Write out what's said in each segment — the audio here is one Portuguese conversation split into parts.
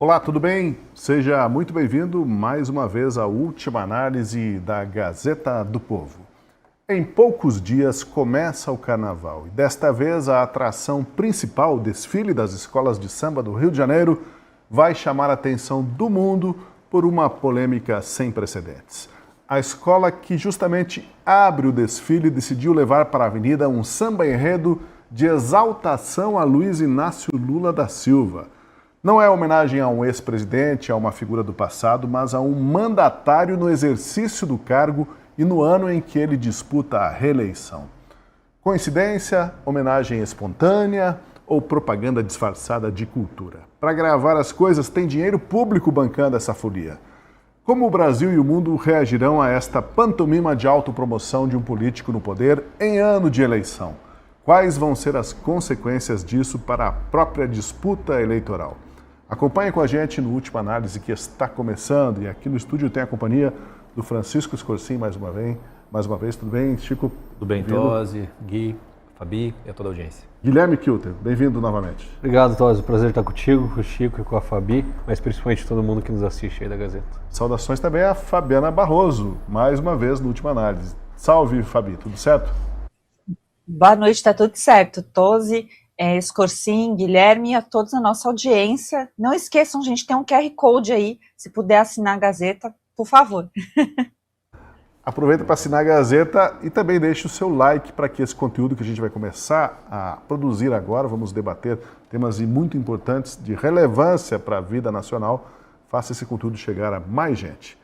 Olá, tudo bem? Seja muito bem-vindo mais uma vez à última análise da Gazeta do Povo. Em poucos dias começa o Carnaval e desta vez a atração principal, o desfile das escolas de samba do Rio de Janeiro, vai chamar a atenção do mundo por uma polêmica sem precedentes. A escola que justamente abre o desfile decidiu levar para a avenida um samba-enredo de exaltação a Luiz Inácio Lula da Silva. Não é homenagem a um ex-presidente, a uma figura do passado, mas a um mandatário no exercício do cargo e no ano em que ele disputa a reeleição. Coincidência, homenagem espontânea ou propaganda disfarçada de cultura? Para gravar as coisas, tem dinheiro público bancando essa folia. Como o Brasil e o mundo reagirão a esta pantomima de autopromoção de um político no poder em ano de eleição? Quais vão ser as consequências disso para a própria disputa eleitoral? Acompanhe com a gente no Última Análise, que está começando, e aqui no estúdio tem a companhia do Francisco Scorsin mais uma vez. Tudo bem, Chico? Tudo bem, Tosi, Gui, Fabi e a toda a audiência. Guilherme Kilter, bem-vindo novamente. Obrigado, Tosi. Prazer estar contigo, com o Chico e com a Fabi, mas principalmente todo mundo que nos assiste aí da Gazeta. Saudações também a Fabiana Barroso, mais uma vez no Última Análise. Salve, Fabi, tudo certo? Boa noite, está tudo certo. Tosi, Scorsin, Guilherme e a todos a nossa audiência. Não esqueçam, gente, tem um QR Code aí, se puder assinar a Gazeta, por favor. Aproveita para assinar a Gazeta e também deixe o seu like para que esse conteúdo que a gente vai começar a produzir agora, vamos debater temas muito importantes de relevância para a vida nacional, faça esse conteúdo chegar a mais gente.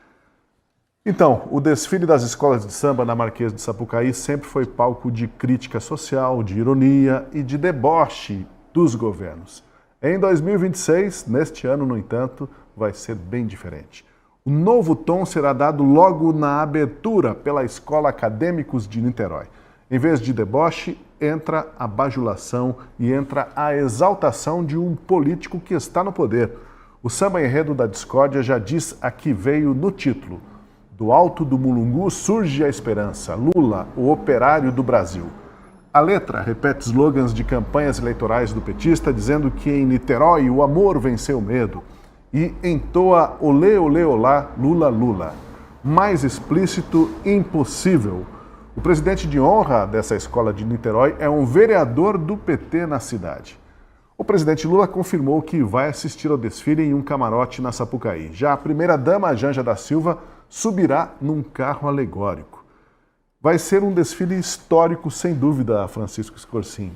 Então, o desfile das escolas de samba na Marquês de Sapucaí sempre foi palco de crítica social, de ironia e de deboche dos governos. Em 2026, neste ano, no entanto, vai ser bem diferente. O novo tom será dado logo na abertura pela Escola Acadêmicos de Niterói. Em vez de deboche, entra a bajulação e entra a exaltação de um político que está no poder. O samba-enredo da discórdia já diz a que veio no título. Do alto do Mulungu surge a esperança. Lula, o operário do Brasil. A letra repete slogans de campanhas eleitorais do petista, dizendo que em Niterói o amor venceu o medo. E entoa olê, olê, olá, Lula, Lula. Mais explícito, impossível. O presidente de honra dessa escola de Niterói é um vereador do PT na cidade. O presidente Lula confirmou que vai assistir ao desfile em um camarote na Sapucaí. Já a primeira-dama, Janja da Silva, subirá num carro alegórico. Vai ser um desfile histórico, sem dúvida, Francisco Scorsin.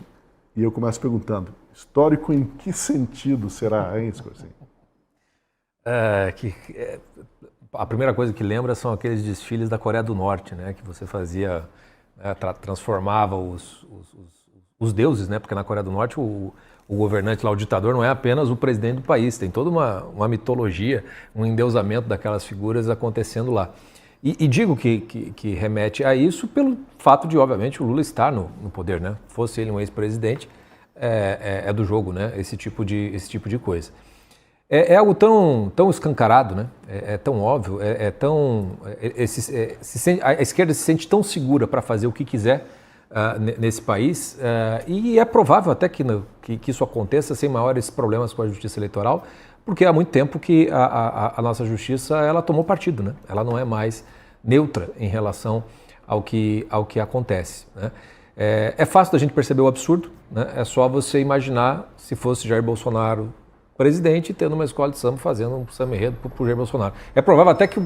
E eu começo perguntando, histórico em que sentido será, hein, Scorsin? A primeira coisa que lembra são aqueles desfiles da Coreia do Norte, né, que você fazia, transformava os deuses, né, porque na Coreia do Norte o governante lá, o ditador, não é apenas o presidente do país, tem toda uma mitologia, um endeusamento daquelas figuras acontecendo lá. E digo que remete a isso pelo fato de, obviamente, o Lula estar no poder, né? Fosse ele um ex-presidente, é do jogo, né? Esse tipo de coisa. É algo tão escancarado, né? É tão óbvio, a esquerda se sente tão segura para fazer o que quiser nesse país, e é provável até que isso aconteça sem maiores problemas com a justiça eleitoral, porque há muito tempo que a nossa justiça ela tomou partido, né? Ela não é mais neutra em relação ao que acontece, né? É fácil da gente perceber o absurdo, né? É só você imaginar se fosse Jair Bolsonaro presidente tendo uma escola de samba fazendo um samba-enredo para o Jair Bolsonaro. É provável até que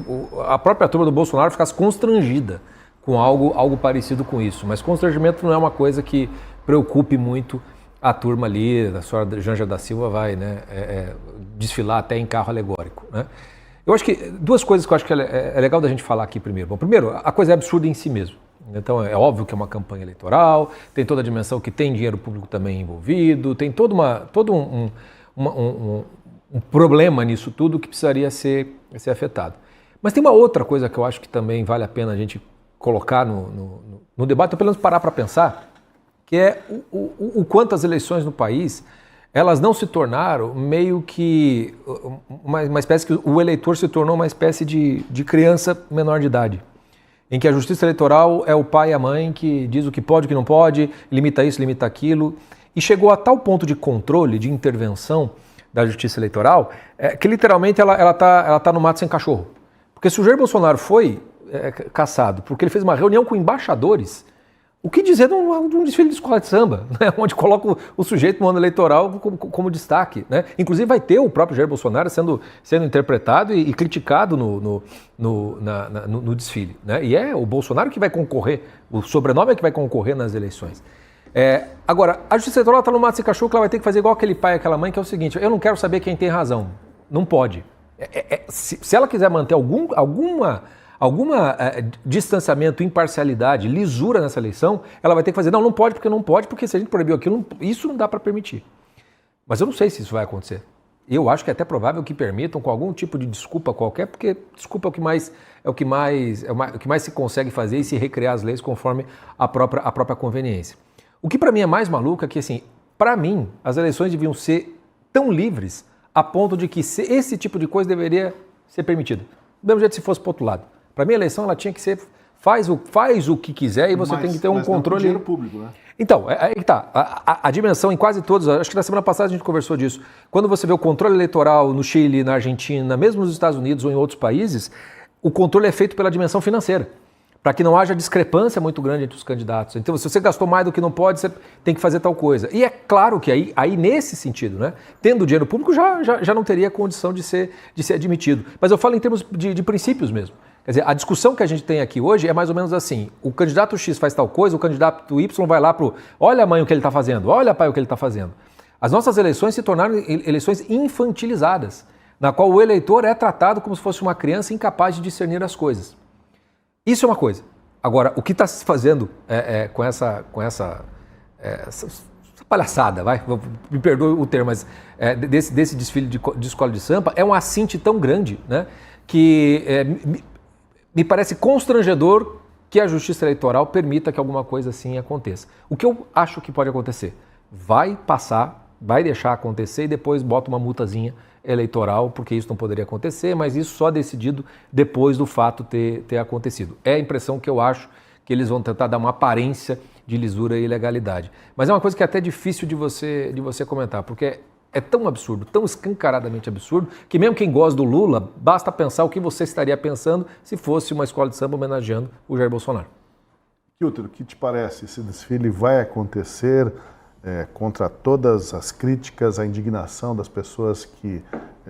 a própria turma do Bolsonaro ficasse constrangida com algo parecido com isso. Mas constrangimento não é uma coisa que preocupe muito a turma ali, a senhora Janja da Silva vai, né, desfilar até em carro alegórico, né? Eu acho que duas coisas que eu acho que é legal da gente falar aqui primeiro. Bom, primeiro, a coisa é absurda em si mesmo. Então é óbvio que é uma campanha eleitoral, tem toda a dimensão que tem dinheiro público também envolvido, tem todo um problema nisso tudo que precisaria ser afetado. Mas tem uma outra coisa que eu acho que também vale a pena a gente colocar no debate, ou pelo menos parar para pensar, que é o quanto as eleições no país, elas não se tornaram meio que uma espécie que o eleitor se tornou uma espécie de criança menor de idade, em que a justiça eleitoral é o pai e a mãe que diz o que pode, o que não pode, limita isso, limita aquilo, e chegou a tal ponto de controle, de intervenção da Justiça Eleitoral, que literalmente ela tá no mato sem cachorro. Porque se o Jair Bolsonaro foi cassado porque ele fez uma reunião com embaixadores, o que dizer de um desfile de escola de samba, né? Onde coloca o sujeito no ano eleitoral como destaque, né? Inclusive vai ter o próprio Jair Bolsonaro sendo interpretado e criticado no desfile, né? E é o Bolsonaro que vai concorrer, o sobrenome é que vai concorrer nas eleições. Agora, a Justiça Eleitoral está no mato sem cachorro, que ela vai ter que fazer igual aquele pai e aquela mãe, que é o seguinte: eu não quero saber quem tem razão. Não pode. Se ela quiser manter alguma distanciamento, imparcialidade, lisura nessa eleição, ela vai ter que fazer, não pode, porque se a gente proibiu aquilo, isso não dá para permitir. Mas eu não sei se isso vai acontecer. Eu acho que é até provável que permitam com algum tipo de desculpa qualquer, porque desculpa é o que mais se consegue fazer e se recriar as leis conforme a própria conveniência. O que para mim é mais maluco é que, assim, para mim, as eleições deviam ser tão livres a ponto de que esse tipo de coisa deveria ser permitido. Do mesmo jeito se fosse para o outro lado. Para mim, a eleição ela tinha que ser faz o que quiser e você tem que ter um controle. Não dinheiro público, né? Então, aí tá. A dimensão em quase todos, acho que na semana passada a gente conversou disso. Quando você vê o controle eleitoral no Chile, na Argentina, mesmo nos Estados Unidos ou em outros países, o controle é feito pela dimensão financeira, para que não haja discrepância muito grande entre os candidatos. Então, se você gastou mais do que não pode, você tem que fazer tal coisa. E é claro que aí nesse sentido, né, tendo dinheiro público, já não teria condição de ser admitido. Mas eu falo em termos de princípios mesmo. Quer dizer, a discussão que a gente tem aqui hoje é mais ou menos assim: o candidato X faz tal coisa, o candidato Y vai lá pro olha, mãe, o que ele está fazendo, olha, pai, o que ele está fazendo. As nossas eleições se tornaram eleições infantilizadas, na qual o eleitor é tratado como se fosse uma criança incapaz de discernir as coisas. Isso é uma coisa. Agora, o que está se fazendo com essa palhaçada, me perdoe o termo, mas desse desfile de escola de samba, é um assinte tão grande, né, que me parece constrangedor que a Justiça Eleitoral permita que alguma coisa assim aconteça. O que eu acho que pode acontecer? Vai passar, vai deixar acontecer e depois bota uma multazinha eleitoral, porque isso não poderia acontecer, mas isso só decidido depois do fato ter acontecido. É a impressão que eu acho que eles vão tentar dar uma aparência de lisura e ilegalidade. Mas é uma coisa que é até difícil de você comentar, porque é tão absurdo, tão escancaradamente absurdo, que mesmo quem gosta do Lula, basta pensar o que você estaria pensando se fosse uma escola de samba homenageando o Jair Bolsonaro. Kilter, o que te parece? Esse desfile vai acontecer contra todas as críticas, a indignação das pessoas que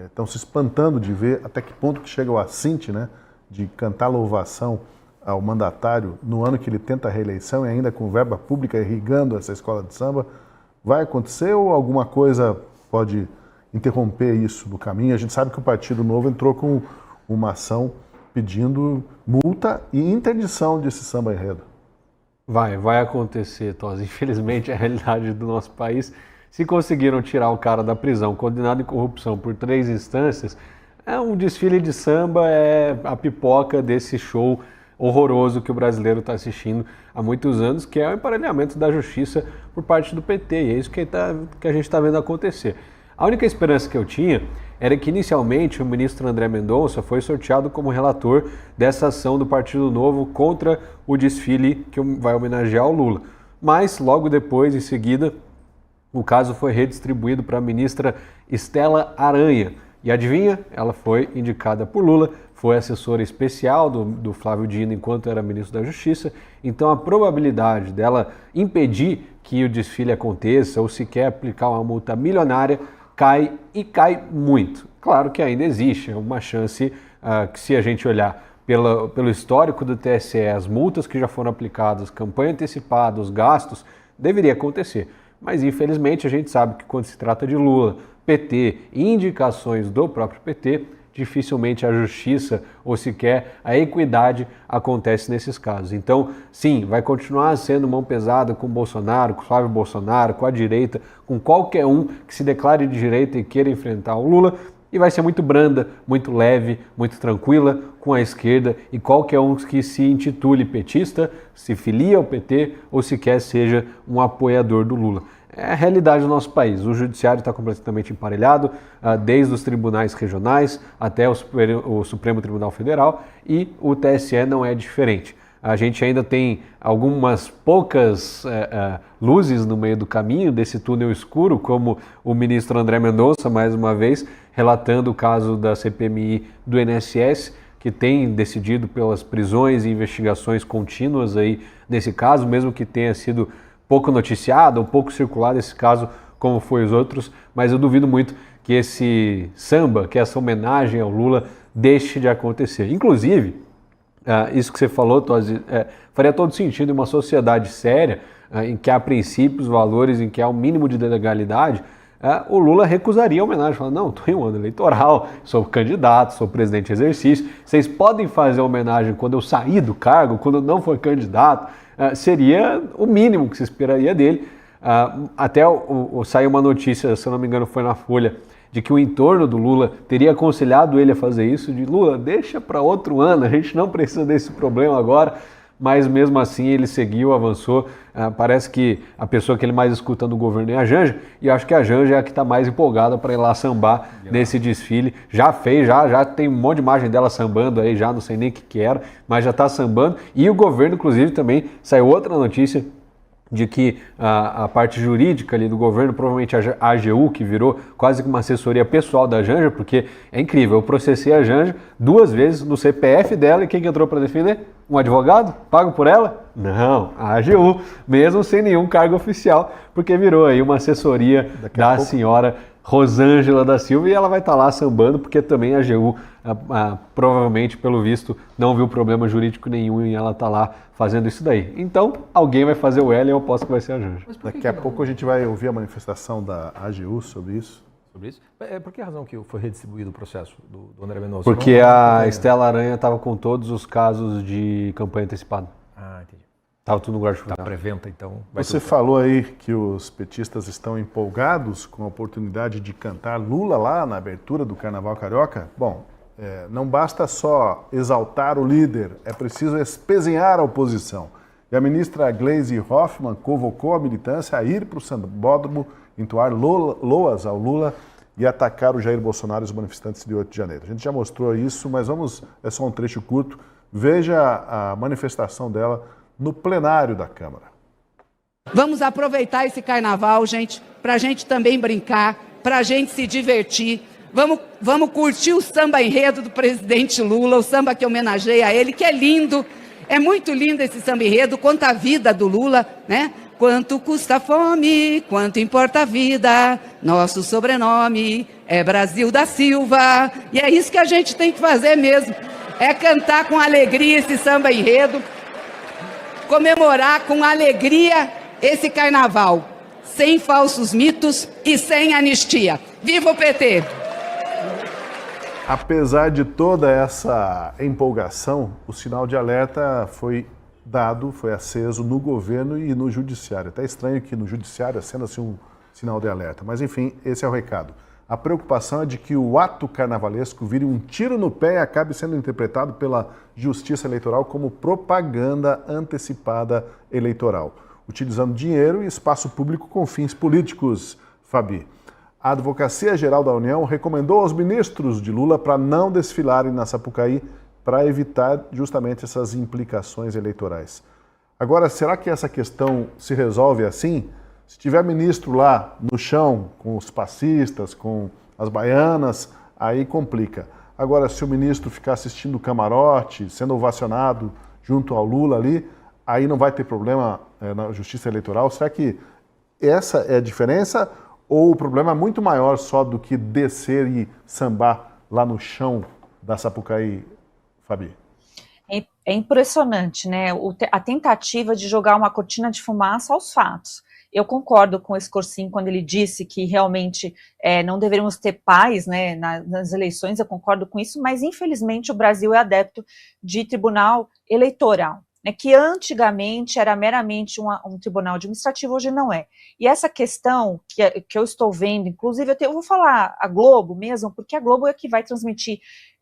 estão se espantando de ver até que ponto que chega o assinte, né, de cantar louvação ao mandatário no ano que ele tenta a reeleição e ainda com verba pública irrigando essa escola de samba. Vai acontecer ou alguma coisa pode interromper isso do caminho? A gente sabe que o Partido Novo entrou com uma ação pedindo multa e interdição desse samba enredo. Vai acontecer, Tosi. Infelizmente, é a realidade do nosso país. Se conseguiram tirar o cara da prisão, condenado em corrupção por 3 instâncias, um desfile de samba, é a pipoca desse show horroroso que o brasileiro está assistindo há muitos anos, que é o emparelhamento da justiça por parte do PT, e é isso que a gente está vendo acontecer. A única esperança que eu tinha era que inicialmente o ministro André Mendonça foi sorteado como relator dessa ação do Partido Novo contra o desfile que vai homenagear o Lula. Mas logo depois, em seguida, o caso foi redistribuído para a ministra Estela Aranha. E adivinha? Ela foi indicada por Lula, foi assessora especial do Flávio Dino enquanto era ministro da Justiça. Então a probabilidade dela impedir que o desfile aconteça ou sequer aplicar uma multa milionária cai e cai muito. Claro que ainda existe uma chance que, se a gente olhar pelo histórico do TSE, as multas que já foram aplicadas, campanha antecipada, os gastos, deveria acontecer. Mas infelizmente a gente sabe que quando se trata de Lula, PT e indicações do próprio PT, dificilmente a justiça ou sequer a equidade acontece nesses casos. Então, sim, vai continuar sendo mão pesada com o Bolsonaro, com o Flávio Bolsonaro, com a direita, com qualquer um que se declare de direita e queira enfrentar o Lula, e vai ser muito branda, muito leve, muito tranquila com a esquerda e qualquer um que se intitule petista, se filie ao PT ou sequer seja um apoiador do Lula. É a realidade do nosso país. O judiciário está completamente emparelhado, desde os tribunais regionais até o Supremo Tribunal Federal, e o TSE não é diferente. A gente ainda tem algumas poucas luzes no meio do caminho desse túnel escuro, como o ministro André Mendonça, mais uma vez, relatando o caso da CPMI do INSS, que tem decidido pelas prisões e investigações contínuas aí nesse caso, mesmo que tenha sido pouco noticiado ou pouco circulado esse caso, como foi os outros, mas eu duvido muito que esse samba, que essa homenagem ao Lula deixe de acontecer. Inclusive, isso que você falou, Tosi, faria todo sentido em uma sociedade séria, em que há princípios, valores, em que há um mínimo de legalidade, o Lula recusaria a homenagem, falando, não, estou em um ano eleitoral, sou candidato, sou presidente em exercício, vocês podem fazer a homenagem quando eu sair do cargo, quando eu não for candidato, seria o mínimo que se esperaria dele. Até saiu uma notícia, se eu não me engano foi na Folha, de que o entorno do Lula teria aconselhado ele a fazer isso, de Lula, deixa para outro ano, a gente não precisa desse problema agora, mas mesmo assim ele seguiu, avançou. Parece que a pessoa que ele mais escuta no governo é a Janja, e acho que a Janja é a que está mais empolgada para ir lá sambar nesse desfile. Já fez, já tem um monte de imagem dela sambando aí, já não sei nem o que era, mas já está sambando. E o governo, inclusive, também saiu outra notícia de que a parte jurídica ali do governo, provavelmente a AGU, que virou quase que uma assessoria pessoal da Janja, porque é incrível, eu processei a Janja 2 vezes no CPF dela, e quem que entrou para defender? Um advogado? Pago por ela? Não, a AGU, mesmo sem nenhum cargo oficial, porque virou aí uma assessoria da senhora Rosângela da Silva, e ela vai estar lá sambando, porque também a AGU, provavelmente, pelo visto, não viu problema jurídico nenhum em ela estar lá fazendo isso daí. Então, alguém vai fazer o L e eu aposto que vai ser a Janja. Daqui a pouco a gente vai ouvir a manifestação da AGU sobre isso. Por que razão que foi redistribuído o processo do André Mendonça? Porque a Estela Aranha estava com todos os casos de campanha antecipada. Entendi. Estava tudo no guarda-chuva. Tá preventa, então. Você falou aí que os petistas estão empolgados com a oportunidade de cantar Lula lá na abertura do Carnaval Carioca. Bom, não basta só exaltar o líder, é preciso espezinhar a oposição. E a ministra Gleisi Hoffmann convocou a militância a ir para o sambódromo, entoar loas ao Lula e atacar o Jair Bolsonaro e os manifestantes de 8 de janeiro. A gente já mostrou isso, mas é só um trecho curto. Veja a manifestação dela no plenário da Câmara. Vamos aproveitar esse carnaval, gente, para a gente também brincar, para a gente se divertir. Vamos curtir o samba enredo do presidente Lula, o samba que homenageia ele, que é lindo. É muito lindo esse samba enredo, conta a vida do Lula, né? Quanto custa a fome, quanto importa a vida, nosso sobrenome é Brasil da Silva. E é isso que a gente tem que fazer mesmo, é cantar com alegria esse samba enredo, comemorar com alegria esse carnaval, sem falsos mitos e sem anistia. Viva o PT! Apesar de toda essa empolgação, o sinal de alerta foi aceso no governo e no judiciário. Até estranho que no judiciário acenda-se um sinal de alerta, mas enfim, esse é o recado. A preocupação é de que o ato carnavalesco vire um tiro no pé e acabe sendo interpretado pela Justiça Eleitoral como propaganda antecipada eleitoral, utilizando dinheiro e espaço público com fins políticos, Fabi. A Advocacia Geral da União recomendou aos ministros de Lula para não desfilarem na Sapucaí para evitar justamente essas implicações eleitorais. Agora, será que essa questão se resolve assim? Se tiver ministro lá no chão, com os passistas, com as baianas, aí complica. Agora, se o ministro ficar assistindo o camarote, sendo ovacionado junto ao Lula ali, aí não vai ter problema na Justiça Eleitoral? Será que essa é a diferença? Ou o problema é muito maior só do que descer e sambar lá no chão da Sapucaí, Fabi? É impressionante, né? A tentativa de jogar uma cortina de fumaça aos fatos. Eu concordo com o Escorsin quando ele disse que realmente não deveríamos ter paz, né, nas eleições, eu concordo com isso, mas infelizmente o Brasil é adepto de tribunal eleitoral, né, que antigamente era meramente um tribunal administrativo, hoje não é. E essa questão que eu estou vendo, inclusive eu vou falar a Globo mesmo, porque a Globo é que vai transmitir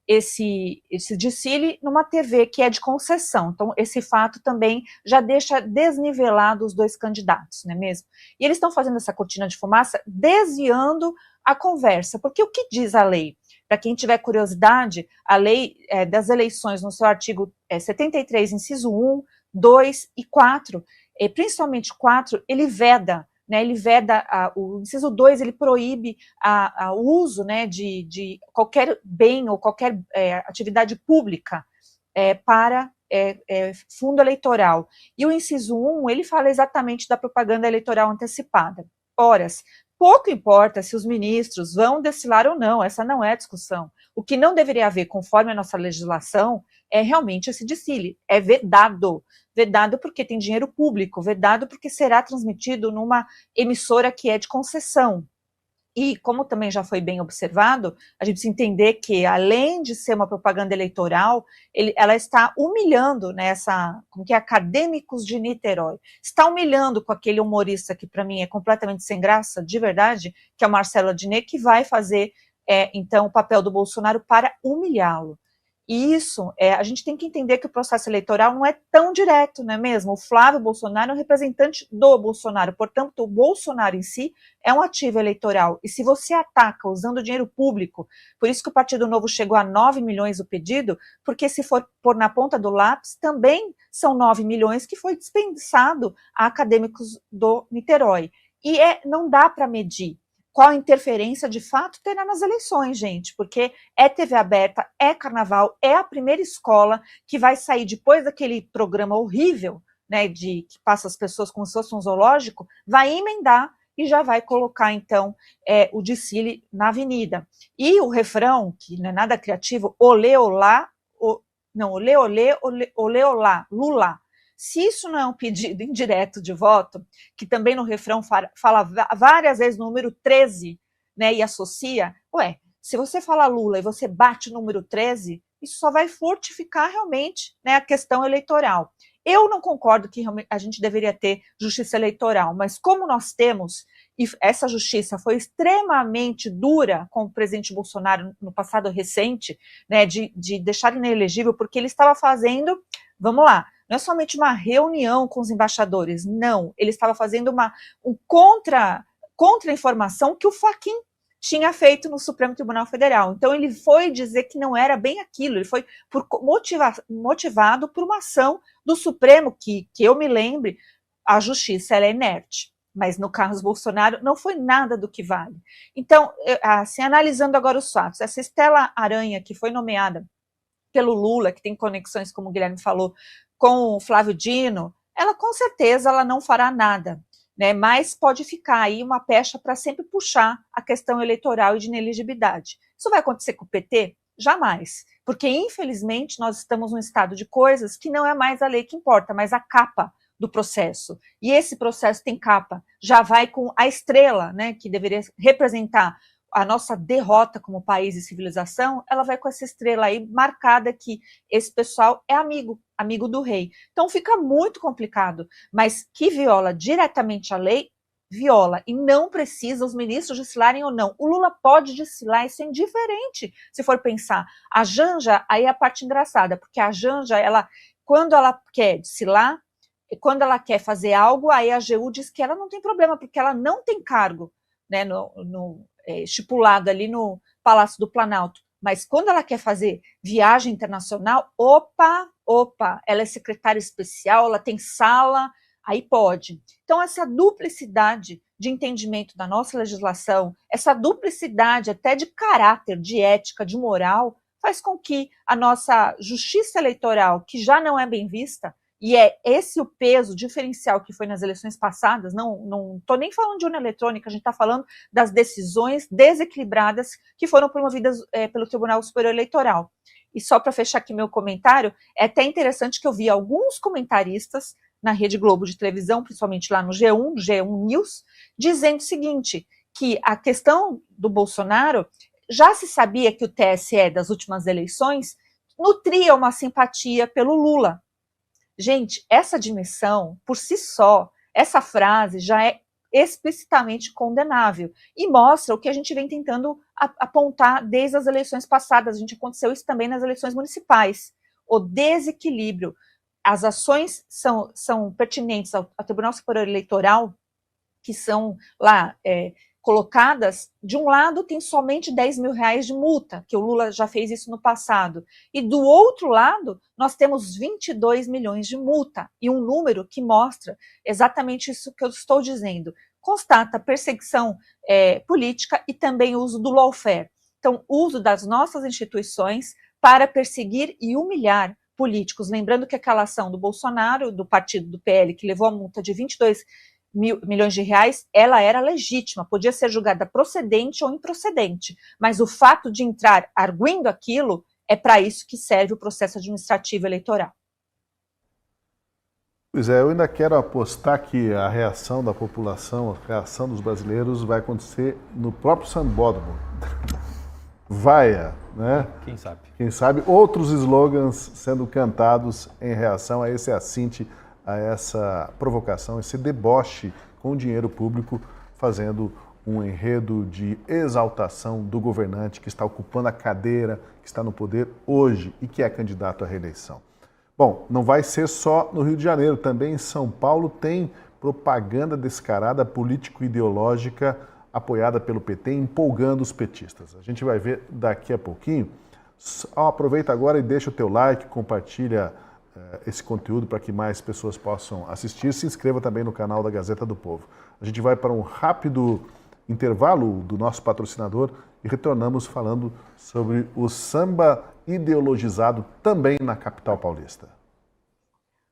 esse desfile numa TV que é de concessão. Então, esse fato também já deixa desnivelado os dois candidatos, não é mesmo? E eles estão fazendo essa cortina de fumaça desviando a conversa, porque o que diz a lei? Para quem tiver curiosidade, a lei das eleições, no seu artigo 73, inciso 1, 2 e 4, principalmente 4, ele veda, né, o inciso 2, ele proíbe o uso, né, de qualquer bem ou qualquer atividade pública para fundo eleitoral. E o inciso 1, ele fala exatamente da propaganda eleitoral antecipada. Ora, pouco importa se os ministros vão desfilar ou não, essa não é a discussão. O que não deveria haver, conforme a nossa legislação, é realmente esse desfile. É vedado. Vedado porque tem dinheiro público, vedado porque será transmitido numa emissora que é de concessão. E, como também já foi bem observado, a gente precisa entender que, além de ser uma propaganda eleitoral, ela está humilhando, né, como que é, acadêmicos de Niterói. Está humilhando com aquele humorista que, para mim, é completamente sem graça, de verdade, que é o Marcelo Adnet, que vai fazer, então, o papel do Bolsonaro para humilhá-lo. E isso, a gente tem que entender que o processo eleitoral não é tão direto, não é mesmo? O Flávio Bolsonaro é um representante do Bolsonaro, portanto, o Bolsonaro em si é um ativo eleitoral. E se você ataca usando dinheiro público, por isso que o Partido Novo chegou a 9 milhões o pedido, porque se for pôr na ponta do lápis, também são 9 milhões que foi dispensado a acadêmicos do Niterói. E não dá para medir qual interferência de fato terá nas eleições, gente, porque é TV aberta, é carnaval, é a primeira escola que vai sair depois daquele programa horrível, né, que passa as pessoas como se fosse um zoológico, vai emendar e já vai colocar, então, o desfile na avenida. E o refrão, que não é nada criativo, olê, olá, olê, olê, olê, olá, Lula. Se isso não é um pedido indireto de voto, que também no refrão fala várias vezes o número 13, né, e associa, se você fala Lula e você bate o número 13, isso só vai fortificar realmente, né, a questão eleitoral. Eu não concordo que a gente deveria ter justiça eleitoral, mas como nós temos, e essa justiça foi extremamente dura com o presidente Bolsonaro no passado recente, né, de deixar inelegível, porque ele estava fazendo, vamos lá, não é somente uma reunião com os embaixadores, não, ele estava fazendo um contra-informação que o Fachin tinha feito no Supremo Tribunal Federal. Então ele foi dizer que não era bem aquilo, ele foi motivado por uma ação do Supremo, que eu me lembre, a justiça ela é inerte, mas no caso Bolsonaro não foi nada do que vale. Então, assim, analisando agora os fatos, essa Estela Aranha, que foi nomeada pelo Lula, que tem conexões, como o Guilherme falou, com o Flávio Dino, ela com certeza ela não fará nada, né? Mas pode ficar aí uma pecha para sempre puxar a questão eleitoral e de inelegibilidade. Isso vai acontecer com o PT? Jamais, porque infelizmente nós estamos num estado de coisas que não é mais a lei que importa, mas a capa do processo. E esse processo tem capa, já vai com a estrela, né, que deveria representar a nossa derrota como país e civilização, ela vai com essa estrela aí marcada que esse pessoal é amigo do rei. Então fica muito complicado, mas que viola diretamente a lei, viola, e não precisa os ministros desfilarem ou não. O Lula pode desfilar, isso é indiferente, se for pensar. A Janja, aí é a parte engraçada, porque a Janja, quando ela quer desfilar, quando ela quer fazer algo, aí a AGU diz que ela não tem problema, porque ela não tem cargo, né, estipulado ali no Palácio do Planalto. Mas quando ela quer fazer viagem internacional, opa, ela é secretária especial, ela tem sala, aí pode. Então, essa duplicidade de entendimento da nossa legislação, essa duplicidade até de caráter, de ética, de moral, faz com que a nossa justiça eleitoral, que já não é bem vista, e é esse o peso diferencial que foi nas eleições passadas, não estou nem falando de urna eletrônica, a gente está falando das decisões desequilibradas que foram promovidas pelo Tribunal Superior Eleitoral. E só para fechar aqui meu comentário, é até interessante que eu vi alguns comentaristas na Rede Globo de televisão, principalmente lá no G1 News, dizendo o seguinte, que a questão do Bolsonaro, já se sabia que o TSE das últimas eleições nutria uma simpatia pelo Lula. Gente, essa admissão, por si só, essa frase já é explicitamente condenável e mostra o que a gente vem tentando apontar desde as eleições passadas. A gente aconteceu isso também nas eleições municipais. O desequilíbrio. As ações são pertinentes ao Tribunal Superior Eleitoral, que são lá colocadas, de um lado tem somente 10 mil reais de multa, que o Lula já fez isso no passado, e do outro lado nós temos 22 milhões de multa, e um número que mostra exatamente isso que eu estou dizendo, constata perseguição política e também o uso do lawfare, então uso das nossas instituições para perseguir e humilhar políticos, lembrando que aquela ação do Bolsonaro, do partido do PL, que levou a multa de 22 milhões de reais, ela era legítima, podia ser julgada procedente ou improcedente, mas o fato de entrar arguindo aquilo é para isso que serve o processo administrativo eleitoral. Pois é, eu ainda quero apostar que a reação da população, a reação dos brasileiros vai acontecer no próprio sambódromo. Vaia, né? Quem sabe? Quem sabe outros slogans sendo cantados em reação a esse assinte, a essa provocação, esse deboche com dinheiro público, fazendo um enredo de exaltação do governante que está ocupando a cadeira, que está no poder hoje e que é candidato à reeleição. Bom, não vai ser só no Rio de Janeiro, também em São Paulo tem propaganda descarada político-ideológica apoiada pelo PT, empolgando os petistas. A gente vai ver daqui a pouquinho. Aproveita agora e deixa o teu like, compartilha esse conteúdo para que mais pessoas possam assistir. Se inscreva também no canal da Gazeta do Povo. A gente vai para um rápido intervalo do nosso patrocinador e retornamos falando sobre o samba ideologizado também na capital paulista.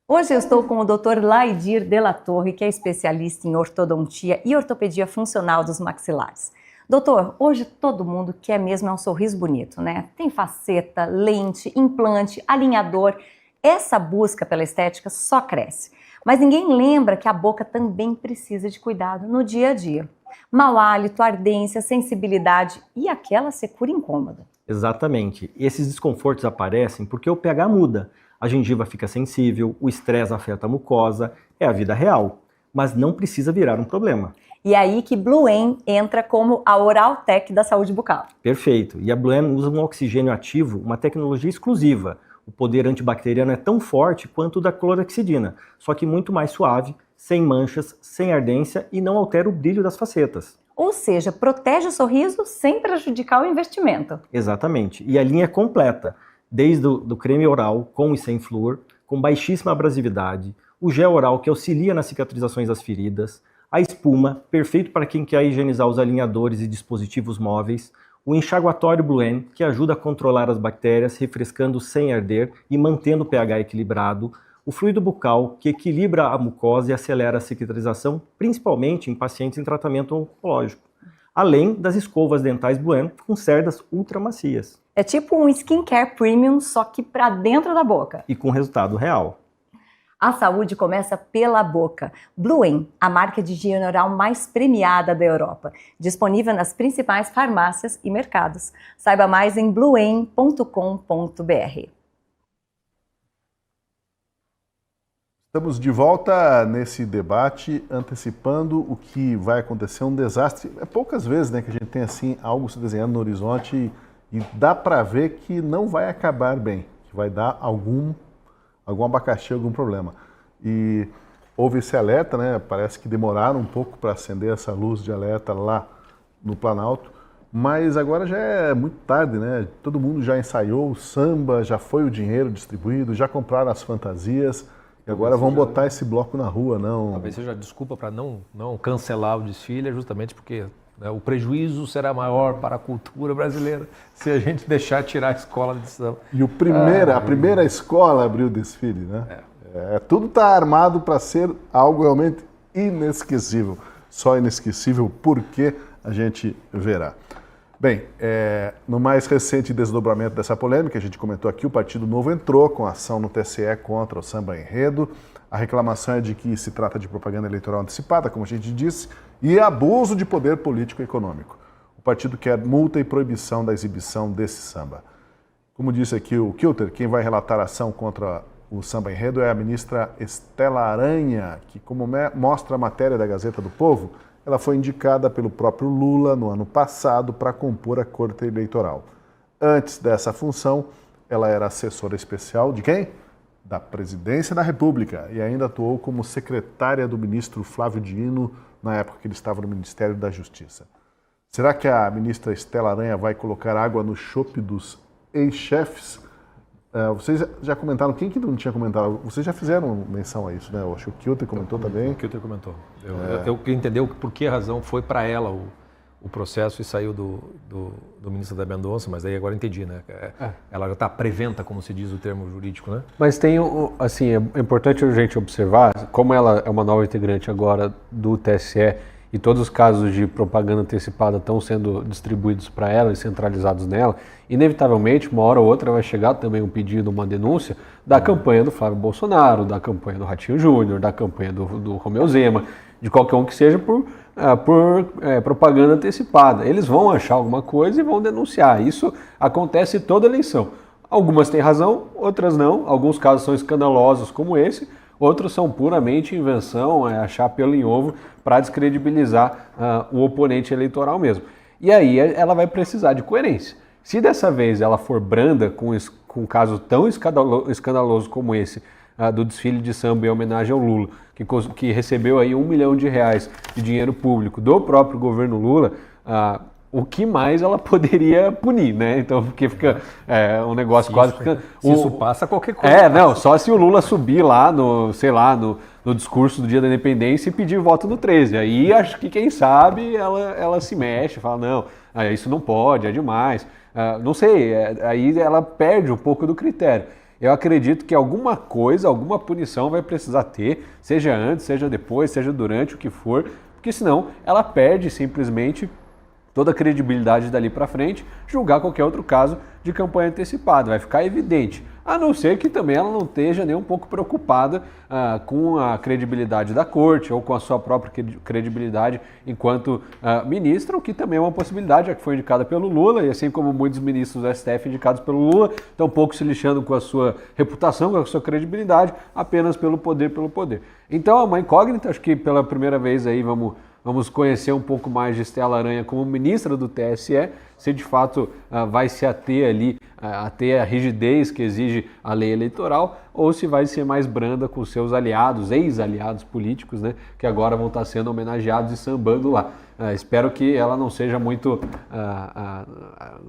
Hoje eu estou com o Dr. Laidir de la Torre, que é especialista em ortodontia e ortopedia funcional dos maxilares. Doutor, hoje todo mundo quer mesmo um sorriso bonito, né? Tem faceta, lente, implante, alinhador. Essa busca pela estética só cresce. Mas ninguém lembra que a boca também precisa de cuidado no dia a dia. Mau hálito, ardência, sensibilidade e aquela secura incômoda. Exatamente. Esses desconfortos aparecem porque o pH muda. A gengiva fica sensível, o estresse afeta a mucosa, é a vida real. Mas não precisa virar um problema. E é aí que Bluem entra como a Oraltec da saúde bucal. Perfeito. E a Bluem usa um oxigênio ativo, uma tecnologia exclusiva. O poder antibacteriano é tão forte quanto o da clorexidina, só que muito mais suave, sem manchas, sem ardência e não altera o brilho das facetas. Ou seja, protege o sorriso sem prejudicar o investimento. Exatamente. E a linha é completa, desde o creme oral com e sem flúor, com baixíssima abrasividade, o gel oral que auxilia nas cicatrizações das feridas, a espuma, perfeito para quem quer higienizar os alinhadores e dispositivos móveis, o enxaguatório Bluem, que ajuda a controlar as bactérias, refrescando sem arder e mantendo o pH equilibrado, o fluido bucal, que equilibra a mucosa e acelera a cicatrização, principalmente em pacientes em tratamento oncológico, além das escovas dentais Bluem com cerdas ultramacias. É tipo um skincare premium, só que para dentro da boca. E com resultado real. A saúde começa pela boca. Bluem, a marca de higiene oral mais premiada da Europa. Disponível nas principais farmácias e mercados. Saiba mais em bluem.com.br. Estamos de volta nesse debate, antecipando o que vai acontecer, um desastre. É poucas vezes, né, que a gente tem assim algo se desenhando no horizonte e dá para ver que não vai acabar bem, que vai dar algum abacaxi, algum problema. E houve esse alerta, né? Parece que demoraram um pouco para acender essa luz de alerta lá no Planalto, mas agora já é muito tarde, né? Todo mundo já ensaiou o samba, já foi o dinheiro distribuído, já compraram as fantasias e agora vão botar esse bloco na rua, não? Talvez seja desculpa para não cancelar o desfile, justamente porque o prejuízo será maior para a cultura brasileira se a gente deixar tirar a escola de samba. E a primeira escola abriu o desfile, né? Tudo está armado para ser algo realmente inesquecível. Só inesquecível porque a gente verá. Bem, no mais recente desdobramento dessa polêmica, a gente comentou aqui, o Partido Novo entrou com ação no TSE contra o samba enredo. A reclamação é de que se trata de propaganda eleitoral antecipada, como a gente disse, e abuso de poder político e econômico. O partido quer multa e proibição da exibição desse samba. Como disse aqui o Kilter, quem vai relatar a ação contra o samba enredo é a ministra Estela Aranha, que, como mostra a matéria da Gazeta do Povo, ela foi indicada pelo próprio Lula no ano passado para compor a Corte Eleitoral. Antes dessa função, ela era assessora especial de quem? Da Presidência da República e ainda atuou como secretária do ministro Flávio Dino na época que ele estava no Ministério da Justiça. Será que a ministra Estela Aranha vai colocar água no chope dos ex-chefes? Vocês já comentaram, quem que não tinha comentado? Vocês já fizeram menção a isso, né? Eu acho que o Kilter comentou também. O Kilter comentou. Eu queria entender por que razão foi para ela o processo e saiu do ministro da Mendonça, mas aí agora entendi, né? Ela já está preventa, como se diz o termo jurídico, né? Mas tem, assim, é importante a gente observar, como ela é uma nova integrante agora do TSE e todos os casos de propaganda antecipada estão sendo distribuídos para ela e centralizados nela, inevitavelmente, uma hora ou outra vai chegar também um pedido, uma denúncia da campanha do Flávio Bolsonaro, da campanha do Ratinho Júnior, da campanha do Romeu Zema, de qualquer um que seja por propaganda antecipada. Eles vão achar alguma coisa e vão denunciar. Isso acontece toda eleição. Algumas têm razão, outras não. Alguns casos são escandalosos como esse, outros são puramente invenção, achar pelo em ovo para descredibilizar o oponente eleitoral mesmo. E aí ela vai precisar de coerência. Se dessa vez ela for branda com um caso tão escandaloso como esse, do desfile de samba em homenagem ao Lula, que recebeu aí R$1 milhão de dinheiro público do próprio governo Lula, o que mais ela poderia punir, né? Então, porque fica um negócio quase... Se isso passa, qualquer coisa. Não, só se o Lula subir lá no discurso do Dia da Independência e pedir voto no 13. Aí acho que, quem sabe, ela se mexe, fala, não, isso não pode, é demais. Não sei, aí ela perde um pouco do critério. Eu acredito que alguma coisa, alguma punição vai precisar ter, seja antes, seja depois, seja durante, o que for, porque senão ela perde simplesmente toda a credibilidade dali para frente, julgar qualquer outro caso de campanha antecipada. Vai ficar evidente, a não ser que também ela não esteja nem um pouco preocupada com a credibilidade da corte ou com a sua própria credibilidade enquanto ministra, o que também é uma possibilidade, já que foi indicada pelo Lula, e assim como muitos ministros do STF indicados pelo Lula, estão um pouco se lixando com a sua reputação, com a sua credibilidade, apenas pelo poder. Então é uma incógnita, acho que pela primeira vez aí vamos conhecer um pouco mais de Estela Aranha como ministra do TSE, se de fato vai se ater ali, até a rigidez que exige a lei eleitoral, ou se vai ser mais branda com seus aliados, ex-aliados políticos, né, que agora vão estar sendo homenageados e sambando lá. Espero que ela não seja muito,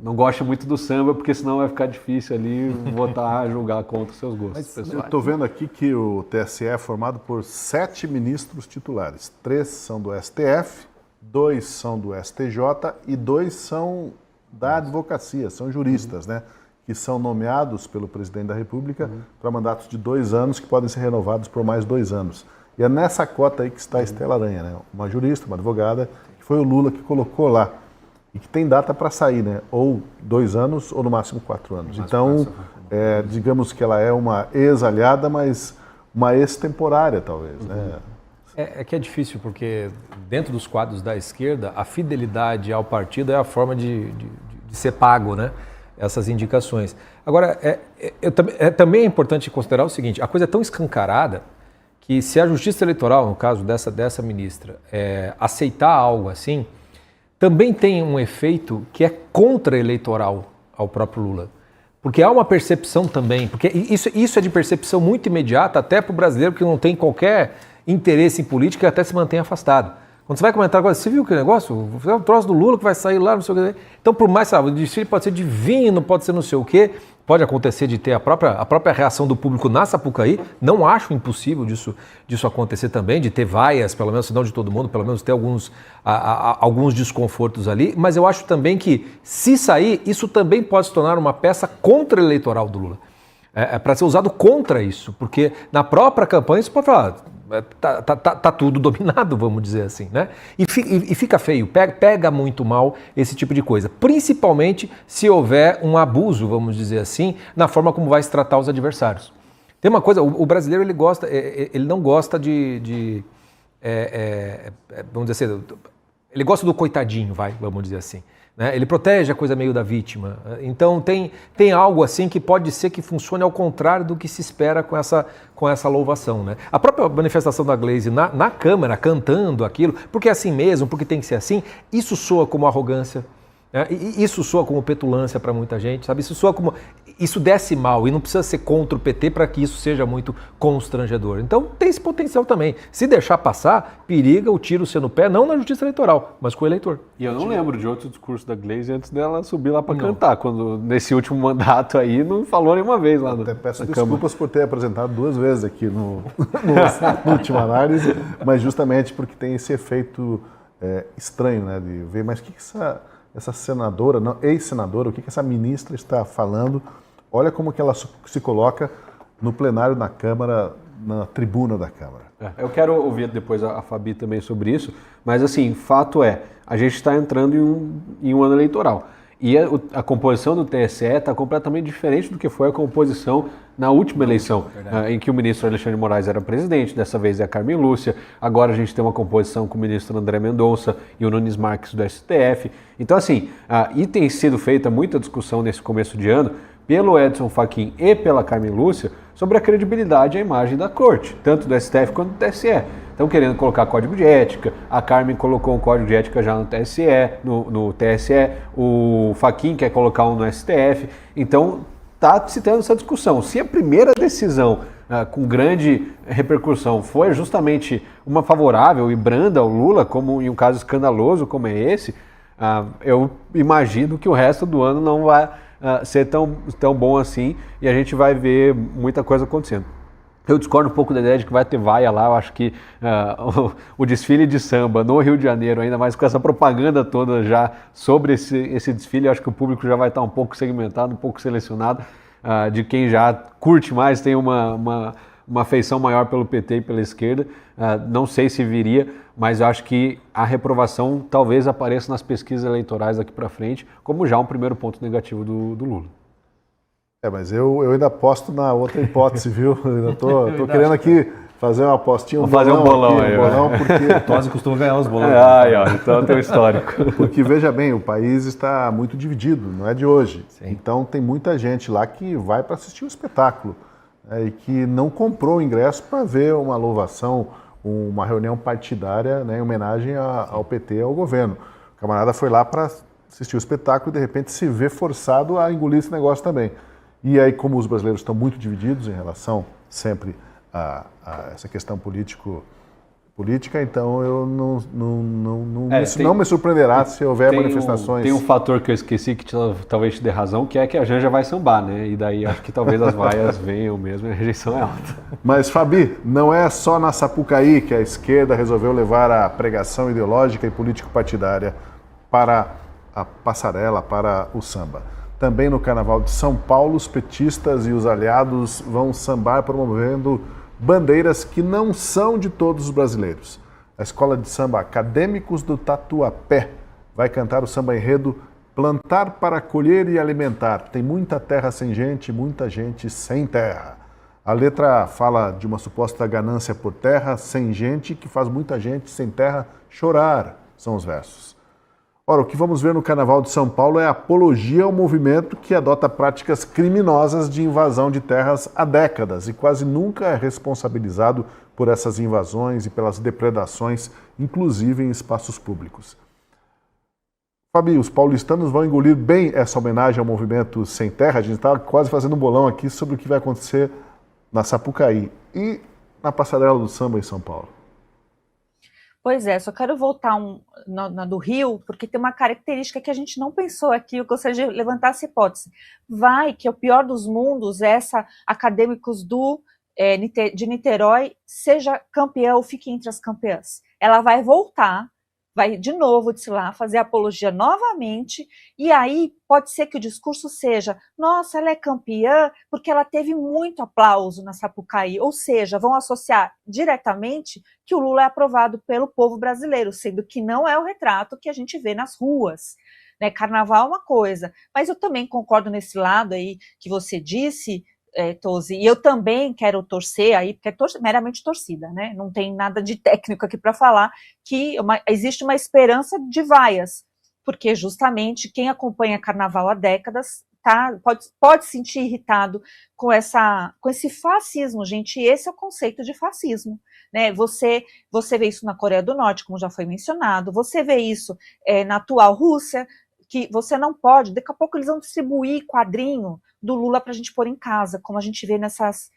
não goste muito do samba, porque senão vai ficar difícil ali votar, julgar contra os seus gostos pessoais. Eu estou vendo aqui que o TSE é formado por 7 ministros titulares. 3 são do STF, 2 são do STJ e 2 são da advocacia, são juristas, né? Que são nomeados pelo presidente da República para mandatos de 2 anos, que podem ser renovados por mais 2 anos. E é nessa cota aí que está a Estela Aranha, né? Uma jurista, uma advogada, que foi o Lula que colocou lá. E que tem data para sair, né? Ou 2 anos, ou no máximo 4 anos. Então, digamos que ela é uma ex-aliada, mas uma ex-temporária, talvez, né? É que é difícil, porque dentro dos quadros da esquerda, a fidelidade ao partido é a forma de ser pago, né? Essas indicações. Agora, também é importante considerar o seguinte, a coisa é tão escancarada que se a Justiça Eleitoral, no caso dessa ministra, aceitar algo assim, também tem um efeito que é contra-eleitoral ao próprio Lula. Porque há uma percepção também, porque isso é de percepção muito imediata, até para o brasileiro que não tem qualquer interesse em política e até se mantém afastado. Quando você vai comentar agora, você viu que negócio? É um troço do Lula que vai sair lá, não sei o que. Então, por mais, sabe, o desfile pode ser divino, pode ser não sei o quê, pode acontecer de ter a própria reação do público na Sapucaí. Não acho impossível disso acontecer também, de ter vaias, pelo menos, se não de todo mundo, pelo menos ter alguns desconfortos ali. Mas eu acho também que, se sair, isso também pode se tornar uma peça contra-eleitoral do Lula. Para ser usado contra isso, porque na própria campanha você pode falar, tá tudo dominado, vamos dizer assim, né? E fica feio, pega muito mal esse tipo de coisa, principalmente se houver um abuso, vamos dizer assim, na forma como vai se tratar os adversários. Tem uma coisa, o brasileiro ele não gosta vamos dizer assim, ele gosta do coitadinho, vamos dizer assim. Né? Ele protege a coisa meio da vítima. Então tem algo assim que pode ser que funcione ao contrário do que se espera com essa louvação. Né? A própria manifestação da Gleisi na Câmara, cantando aquilo, porque é assim mesmo, porque tem que ser assim, isso soa como arrogância, E isso soa como petulância para muita gente, sabe? Isso soa como... Isso desce mal e não precisa ser contra o PT para que isso seja muito constrangedor. Então tem esse potencial também. Se deixar passar, periga o tiro ser no pé, não na justiça eleitoral, mas com o eleitor. E eu não lembro de outro discurso da Gleisi antes dela subir lá para cantar, quando nesse último mandato aí não falou nenhuma vez lá Até peço desculpas por ter apresentado 2 vezes aqui no última análise, mas justamente porque tem esse efeito estranho, né, de ver, mas o que essa senadora, ex-senadora, o que essa ministra está falando? Olha como que ela se coloca no plenário da Câmara, na tribuna da Câmara. Eu quero ouvir depois a Fabi também sobre isso, mas assim, fato é, a gente está entrando em um ano eleitoral. E a composição do TSE está completamente diferente do que foi a composição na última eleição, em que o ministro Alexandre de Moraes era presidente, dessa vez é a Carmen Lúcia, agora a gente tem uma composição com o ministro André Mendonça e o Nunes Marques do STF. Então assim, e tem sido feita muita discussão nesse começo de ano pelo Edson Fachin e pela Carmen Lúcia sobre a credibilidade e a imagem da corte, tanto do STF quanto do TSE. Estão querendo colocar código de ética, a Carmen colocou um código de ética já no TSE, no TSE, o Fachin quer colocar um no STF, então está se tendo essa discussão. Se a primeira decisão com grande repercussão foi justamente uma favorável e branda ao Lula, como em um caso escandaloso como é esse, eu imagino que o resto do ano não vai ser tão bom assim e a gente vai ver muita coisa acontecendo. Eu discordo um pouco da ideia de que vai ter vaia lá, eu acho que o desfile de samba no Rio de Janeiro, ainda mais com essa propaganda toda já sobre esse desfile, eu acho que o público já vai estar um pouco segmentado, um pouco selecionado, de quem já curte mais, tem uma afeição maior pelo PT e pela esquerda, não sei se viria, mas eu acho que a reprovação talvez apareça nas pesquisas eleitorais daqui para frente, como já um primeiro ponto negativo do Lula. Mas eu ainda aposto na outra hipótese, viu? Eu ainda tô querendo aqui fazer uma apostinha, um bolão aqui, aí. Um bolão porque... Tosi costuma ganhar os bolões. Então tem um histórico. Porque, veja bem, o país está muito dividido, não é de hoje. Sim. Então tem muita gente lá que vai para assistir o espetáculo e que não comprou o ingresso para ver uma louvação, uma reunião partidária, né, em homenagem ao PT e ao governo. O camarada foi lá para assistir o espetáculo e de repente se vê forçado a engolir esse negócio também. E aí, como os brasileiros estão muito divididos em relação sempre a essa questão política, então eu não me surpreenderá se houver manifestações. Tem um fator que eu esqueci que talvez te dê razão, que é que a Janja vai sambar, né? E daí acho que talvez as vaias venham mesmo e a rejeição é alta. Mas, Fabi, não é só na Sapucaí que a esquerda resolveu levar a pregação ideológica e político-partidária para a passarela, para o samba. Também no Carnaval de São Paulo, os petistas e os aliados vão sambar promovendo bandeiras que não são de todos os brasileiros. A escola de samba Acadêmicos do Tatuapé vai cantar o samba enredo Plantar para colher e alimentar. Tem muita terra sem gente, muita gente sem terra. A letra fala de uma suposta ganância por terra sem gente que faz muita gente sem terra chorar, são os versos. Ora, o que vamos ver no Carnaval de São Paulo é apologia ao movimento que adota práticas criminosas de invasão de terras há décadas e quase nunca é responsabilizado por essas invasões e pelas depredações, inclusive em espaços públicos. Fabi, os paulistanos vão engolir bem essa homenagem ao movimento sem terra? A gente está quase fazendo um bolão aqui sobre o que vai acontecer na Sapucaí e na Passarela do Samba em São Paulo. Pois é, só quero voltar na do Rio, porque tem uma característica que a gente não pensou aqui, eu gostaria de levantar essa hipótese. Vai que é o pior dos mundos, essa Acadêmicos de Niterói seja campeã ou fique entre as campeãs. Ela vai voltar, vai de novo desfilar, fazer apologia novamente, e aí pode ser que o discurso seja, nossa, ela é campeã porque ela teve muito aplauso na Sapucaí, ou seja, vão associar diretamente que o Lula é aprovado pelo povo brasileiro, sendo que não é o retrato que a gente vê nas ruas. Né? Carnaval é uma coisa, mas eu também concordo nesse lado aí que você disse, Tosi, e eu também quero torcer aí, porque é meramente torcida, né? Não tem nada de técnico aqui para falar, que existe uma esperança de vaias, porque justamente quem acompanha Carnaval há décadas pode se sentir irritado com esse fascismo, gente, e esse é o conceito de fascismo. Né? Você vê isso na Coreia do Norte, como já foi mencionado, você vê isso na atual Rússia, que você não pode, daqui a pouco eles vão distribuir quadrinho do Lula para a gente pôr em casa, como a gente vê nessas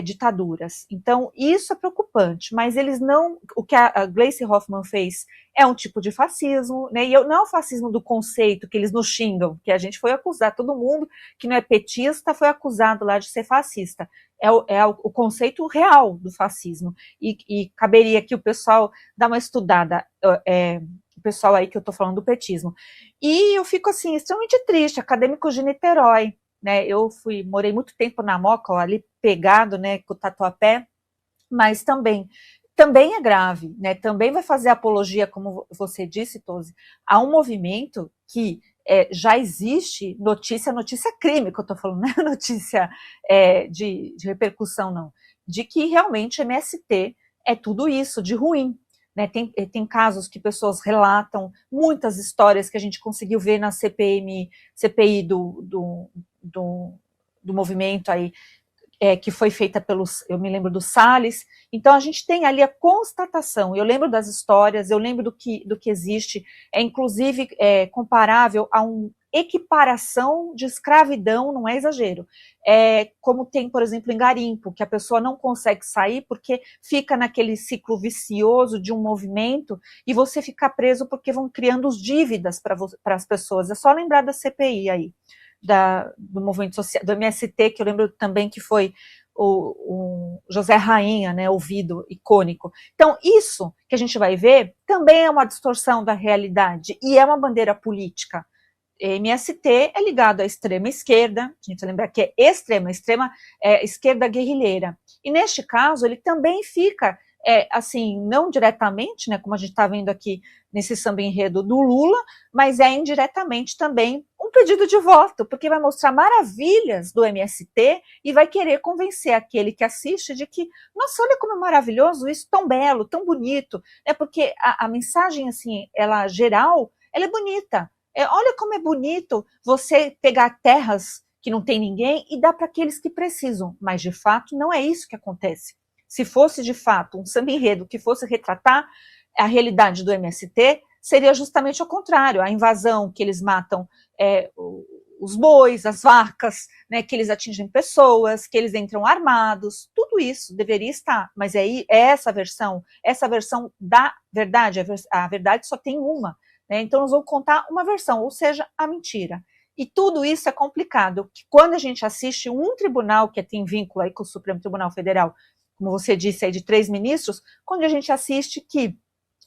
ditaduras. Então, isso é preocupante, mas eles não, o que a Gleisi Hoffmann fez é um tipo de fascismo, né? E não é o fascismo do conceito que eles nos xingam, que a gente foi acusar, todo mundo que não é petista foi acusado lá de ser fascista. É o conceito real do fascismo. E caberia que o pessoal dar uma estudada, o pessoal aí que eu estou falando do petismo. E eu fico assim, extremamente triste, acadêmicos de Niterói, né? Eu morei muito tempo na Moca, ó, ali pegado, né, com o Tatuapé, mas também é grave, né? Também vai fazer apologia, como você disse, Tosi, a um movimento que já existe notícia crime, que eu estou falando, não é notícia de repercussão, não, de que realmente MST é tudo isso, de ruim. Né, tem casos que pessoas relatam, muitas histórias que a gente conseguiu ver na CPI do movimento aí, que foi feita eu me lembro do Salles. Então a gente tem ali a constatação, eu lembro das histórias, eu lembro do que existe, inclusive comparável a uma equiparação de escravidão, não é exagero, como tem, por exemplo, em garimpo, que a pessoa não consegue sair porque fica naquele ciclo vicioso de um movimento e você fica preso porque vão criando dívidas para as pessoas. É só lembrar da CPI aí, do movimento social, do MST, que eu lembro também que foi o José Rainha, né, ouvido, icônico. Então, isso que a gente vai ver também é uma distorção da realidade e é uma bandeira política. MST é ligado à extrema esquerda, a gente vai lembrar que é extrema esquerda guerrilheira. E neste caso, ele também fica, assim, não diretamente, né, como a gente está vendo aqui nesse samba enredo do Lula, mas indiretamente também um pedido de voto, porque vai mostrar maravilhas do MST e vai querer convencer aquele que assiste de que, nossa, olha como é maravilhoso isso, tão belo, tão bonito, porque a mensagem, assim, ela geral, ela é bonita. Olha como é bonito você pegar terras que não tem ninguém e dar para aqueles que precisam, mas de fato não é isso que acontece. Se fosse de fato um samba enredo que fosse retratar a realidade do MST, seria justamente o contrário, a invasão, que eles matam os bois, as vacas, né, que eles atingem pessoas, que eles entram armados, tudo isso deveria estar, mas essa versão da verdade, a verdade só tem uma. Então, nós vamos contar uma versão, ou seja, a mentira. E tudo isso é complicado, que quando a gente assiste um tribunal que tem vínculo aí com o Supremo Tribunal Federal, como você disse aí, de 3 ministros, quando a gente assiste que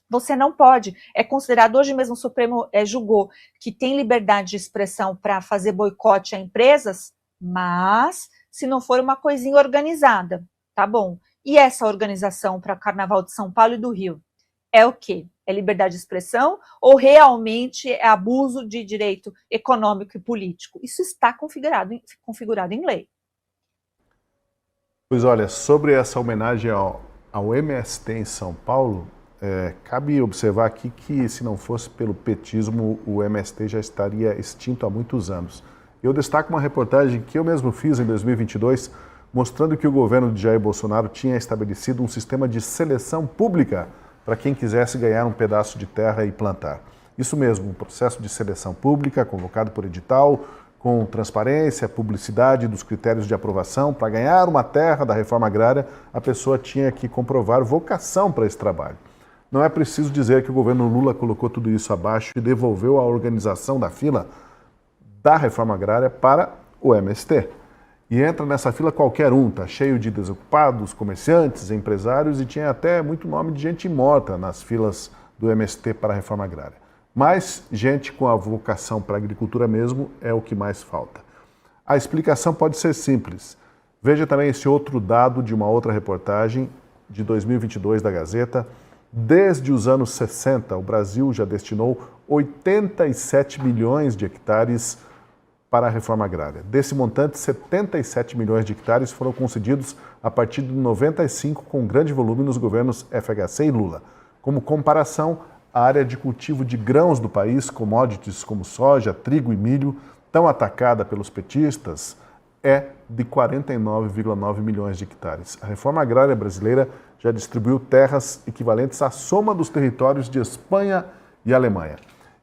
você não pode, considerado, hoje mesmo o Supremo julgou que tem liberdade de expressão para fazer boicote a empresas, mas se não for uma coisinha organizada, tá bom? E essa organização para o Carnaval de São Paulo e do Rio é o quê? É liberdade de expressão ou realmente é abuso de direito econômico e político? Isso está configurado em lei. Pois olha, sobre essa homenagem ao MST em São Paulo, cabe observar aqui que se não fosse pelo petismo, o MST já estaria extinto há muitos anos. Eu destaco uma reportagem que eu mesmo fiz em 2022, mostrando que o governo de Jair Bolsonaro tinha estabelecido um sistema de seleção pública para quem quisesse ganhar um pedaço de terra e plantar. Isso mesmo, um processo de seleção pública, convocado por edital, com transparência, publicidade dos critérios de aprovação. Para ganhar uma terra da reforma agrária, a pessoa tinha que comprovar vocação para esse trabalho. Não é preciso dizer que o governo Lula colocou tudo isso abaixo e devolveu a organização da fila da reforma agrária para o MST. E entra nessa fila qualquer um, tá cheio de desocupados, comerciantes, empresários e tinha até muito nome de gente morta nas filas do MST para a reforma agrária. Mas gente com a vocação para a agricultura mesmo é o que mais falta. A explicação pode ser simples. Veja também esse outro dado de uma outra reportagem de 2022 da Gazeta. Desde os anos 60, o Brasil já destinou 87 milhões de hectares para a reforma agrária. Desse montante, 77 milhões de hectares foram concedidos a partir de 95, com grande volume nos governos FHC e Lula. Como comparação, a área de cultivo de grãos do país, commodities como soja, trigo e milho, tão atacada pelos petistas, é de 49,9 milhões de hectares. A reforma agrária brasileira já distribuiu terras equivalentes à soma dos territórios de Espanha e Alemanha.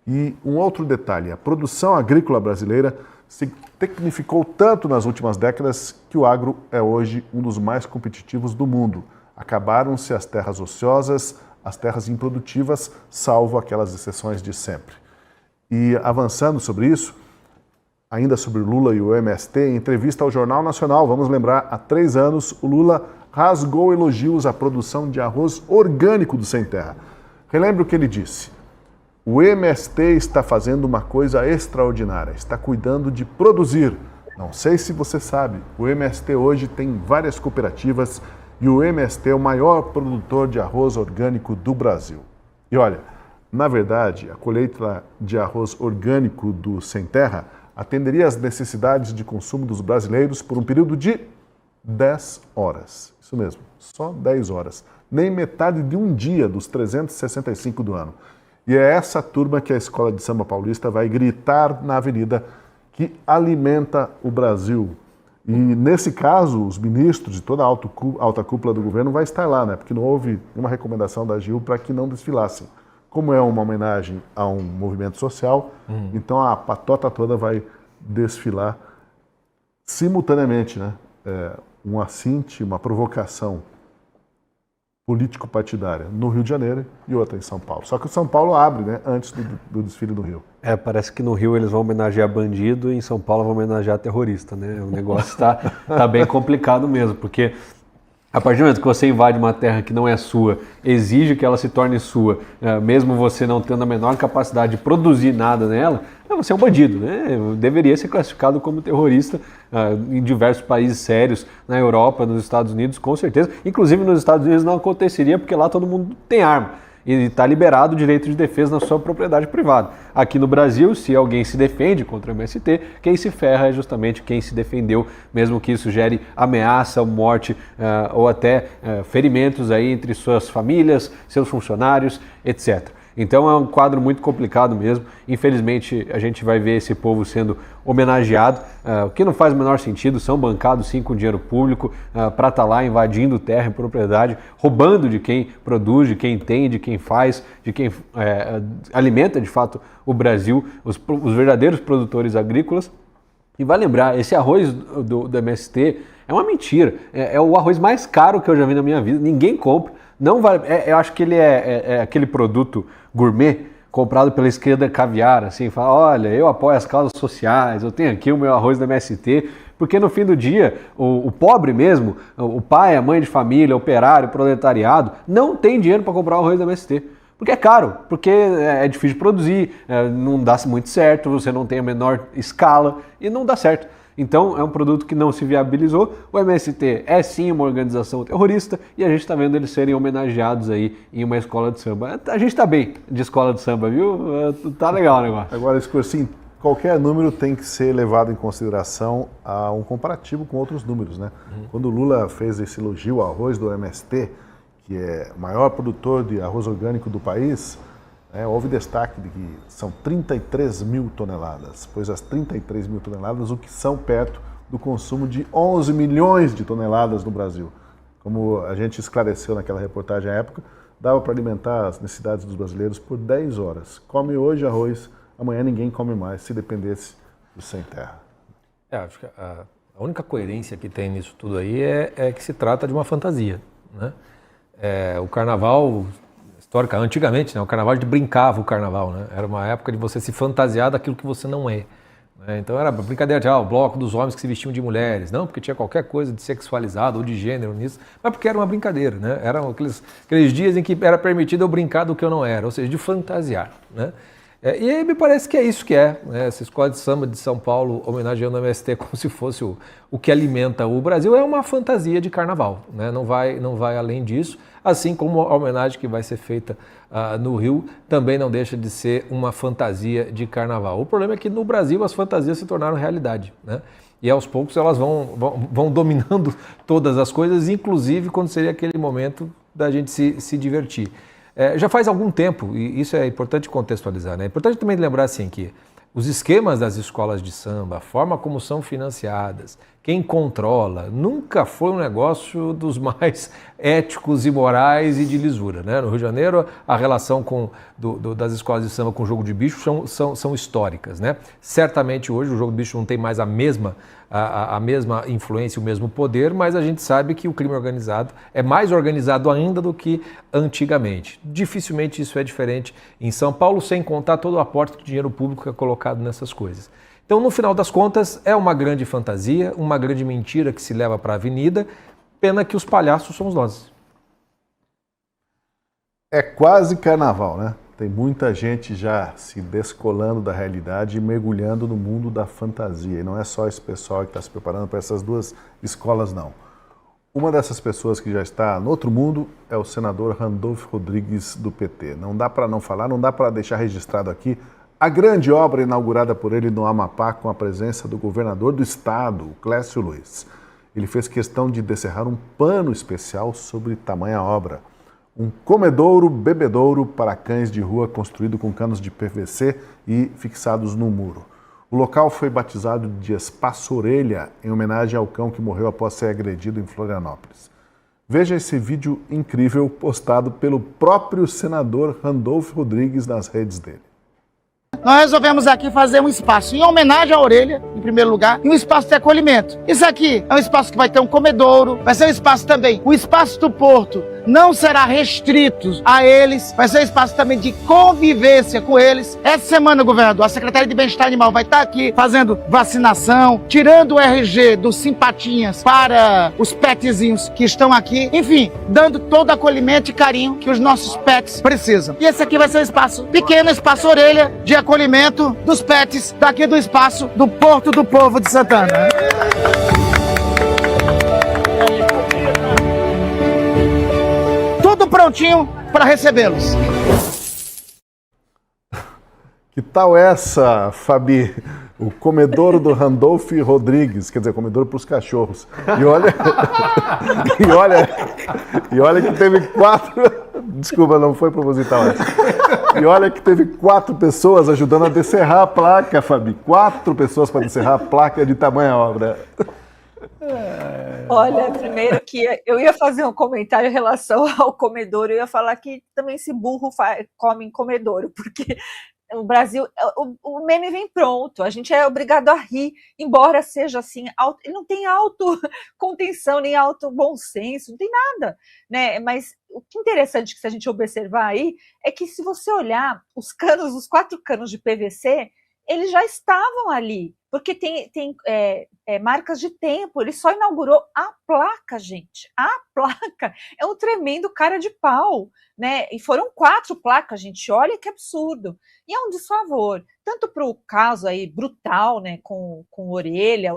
E um outro detalhe, a produção agrícola brasileira se tecnificou tanto nas últimas décadas que o agro é hoje um dos mais competitivos do mundo. Acabaram-se as terras ociosas, as terras improdutivas, salvo aquelas exceções de sempre. E avançando sobre isso, ainda sobre o Lula e o MST, em entrevista ao Jornal Nacional, vamos lembrar, há 3 anos, o Lula rasgou elogios à produção de arroz orgânico do Sem Terra. Relembre o que ele disse. O MST está fazendo uma coisa extraordinária, está cuidando de produzir. Não sei se você sabe, o MST hoje tem várias cooperativas e o MST é o maior produtor de arroz orgânico do Brasil. E olha, na verdade, a colheita de arroz orgânico do Sem Terra atenderia às necessidades de consumo dos brasileiros por um período de 10 horas. Isso mesmo, só 10 horas. Nem metade de um dia dos 365 do ano. E é essa turma que a Escola de Samba Paulista vai gritar na avenida que alimenta o Brasil. E nesse caso, os ministros e toda a alta cúpula do governo vai estar lá, né? Porque não houve uma recomendação da AGIL para que não desfilassem. Como é uma homenagem a um movimento social, então a patota toda vai desfilar simultaneamente, né? Um assinte, uma provocação político-partidária no Rio de Janeiro e outra em São Paulo. Só que o São Paulo abre, né, antes do desfile do Rio. Parece que no Rio eles vão homenagear bandido e em São Paulo vão homenagear terrorista, né? O negócio tá bem complicado mesmo, porque a partir do momento que você invade uma terra que não é sua, exige que ela se torne sua, mesmo você não tendo a menor capacidade de produzir nada nela, você é um bandido, né? Deveria ser classificado como terrorista em diversos países sérios, na Europa, nos Estados Unidos, com certeza. Inclusive nos Estados Unidos não aconteceria porque lá todo mundo tem arma. E está liberado o direito de defesa na sua propriedade privada. Aqui no Brasil, se alguém se defende contra o MST, quem se ferra é justamente quem se defendeu, mesmo que isso gere ameaça, morte ou até ferimentos aí entre suas famílias, seus funcionários, etc. Então é um quadro muito complicado mesmo. Infelizmente a gente vai ver esse povo sendo homenageado, o que não faz o menor sentido. São bancados sim com dinheiro público para estar lá invadindo terra e propriedade, roubando de quem produz, de quem tem, de quem faz, de quem alimenta de fato o Brasil, os verdadeiros produtores agrícolas. E vai lembrar, esse arroz do MST é uma mentira, é o arroz mais caro que eu já vi na minha vida, ninguém compra. Não vale, eu acho que ele é aquele produto gourmet comprado pela esquerda caviar, assim, fala, olha, eu apoio as causas sociais, eu tenho aqui o meu arroz da MST, porque no fim do dia, o pobre mesmo, o pai, a mãe de família, o operário, o proletariado, não tem dinheiro para comprar o arroz da MST. Porque é caro, porque é difícil de produzir, não dá muito certo, você não tem a menor escala e não dá certo. Então é um produto que não se viabilizou. O MST é sim uma organização terrorista e a gente está vendo eles serem homenageados aí em uma escola de samba. A gente está bem de escola de samba, viu? Tá legal o negócio. Agora, assim, qualquer número tem que ser levado em consideração a um comparativo com outros números, né? Quando o Lula fez esse elogio ao arroz do MST, que é o maior produtor de arroz orgânico do país, houve destaque de que são 33 mil toneladas, pois as 33 mil toneladas, o que são perto do consumo de 11 milhões de toneladas no Brasil. Como a gente esclareceu naquela reportagem à época, dava para alimentar as necessidades dos brasileiros por 10 horas. Come hoje arroz, amanhã ninguém come mais, se dependesse do Sem Terra. Acho que a única coerência que tem nisso tudo aí é que se trata de uma fantasia, né? O carnaval... Antigamente, né, o carnaval, a gente brincava o carnaval, né? Era uma época de você se fantasiar daquilo que você não é. Né? Então era brincadeira de o bloco dos homens que se vestiam de mulheres, não porque tinha qualquer coisa de sexualizado ou de gênero nisso, mas porque era uma brincadeira, né? Eram aqueles dias em que era permitido eu brincar do que eu não era, ou seja, de fantasiar, né? E aí me parece que é isso que né? Essa escola de samba de São Paulo homenageando o MST como se fosse o que alimenta o Brasil, é uma fantasia de carnaval, né? Não vai além disso, assim como a homenagem que vai ser feita no Rio também não deixa de ser uma fantasia de carnaval. O problema é que no Brasil as fantasias se tornaram realidade, né? E aos poucos elas vão dominando todas as coisas, inclusive quando seria aquele momento da gente se divertir. Já faz algum tempo, e isso é importante contextualizar, né? É importante também lembrar assim, que os esquemas das escolas de samba, a forma como são financiadas, quem controla. Nunca foi um negócio dos mais éticos e morais e de lisura, né? No Rio de Janeiro, a relação das escolas de samba com o jogo de bicho são históricas, né? Certamente hoje o jogo de bicho não tem mais a mesma influência, o mesmo poder, mas a gente sabe que o crime organizado é mais organizado ainda do que antigamente. Dificilmente isso é diferente em São Paulo, sem contar todo o aporte de dinheiro público que é colocado nessas coisas. Então, no final das contas, é uma grande fantasia, uma grande mentira que se leva para a avenida, pena que os palhaços somos nós. É quase carnaval, né? Tem muita gente já se descolando da realidade e mergulhando no mundo da fantasia. E não é só esse pessoal que está se preparando para essas duas escolas, não. Uma dessas pessoas que já está no outro mundo é o senador Randolfo Rodrigues, do PT. Não dá para não falar, não dá para deixar registrado aqui a grande obra inaugurada por ele no Amapá com a presença do governador do estado, Clécio Luiz. Ele fez questão de descerrar um pano especial sobre tamanha obra. Um comedouro, bebedouro para cães de rua construído com canos de PVC e fixados no muro. O local foi batizado de Espaço Orelha, em homenagem ao cão que morreu após ser agredido em Florianópolis. Veja esse vídeo incrível postado pelo próprio senador Randolfo Rodrigues nas redes dele. Nós resolvemos aqui fazer um espaço em homenagem à orelha, em primeiro lugar, e um espaço de acolhimento. Isso aqui é um espaço que vai ter um comedouro, vai ser um espaço também, o espaço do Porto não será restrito a eles, vai ser um espaço também de convivência com eles. Essa semana, governador, a Secretaria de Bem-Estar Animal vai estar aqui fazendo vacinação, tirando o RG dos simpatinhas para os petzinhos que estão aqui, enfim, dando todo o acolhimento e carinho que os nossos pets precisam. E esse aqui vai ser um espaço pequeno, espaço orelha, de acolhimento dos pets daqui do espaço do Porto do Povo de Santana. Tudo prontinho para recebê-los. Que tal essa, Fabi? O comedouro do Randolfo Rodrigues, quer dizer, comedouro para os cachorros. E olha que teve 4... Desculpa, não foi proposital essa. E olha que teve 4 pessoas ajudando a descerrar a placa, Fabi. 4 pessoas para descerrar a placa de tamanha obra. Olha, primeiro que eu ia fazer um comentário em relação ao comedouro, eu ia falar que também esse burro come em comedouro, porque o Brasil, o meme vem pronto, a gente é obrigado a rir, embora seja assim, ele não tem autocontenção, nem auto bom senso, não tem nada, né? Mas o que é interessante que se a gente observar aí, é que se você olhar os 4 canos de PVC, eles já estavam ali, porque tem marcas de tempo, ele só inaugurou a placa, gente. A placa é um tremendo cara de pau, né? E foram 4 placas, gente, olha que absurdo. E é um desfavor, tanto para o caso aí brutal, né, com orelha,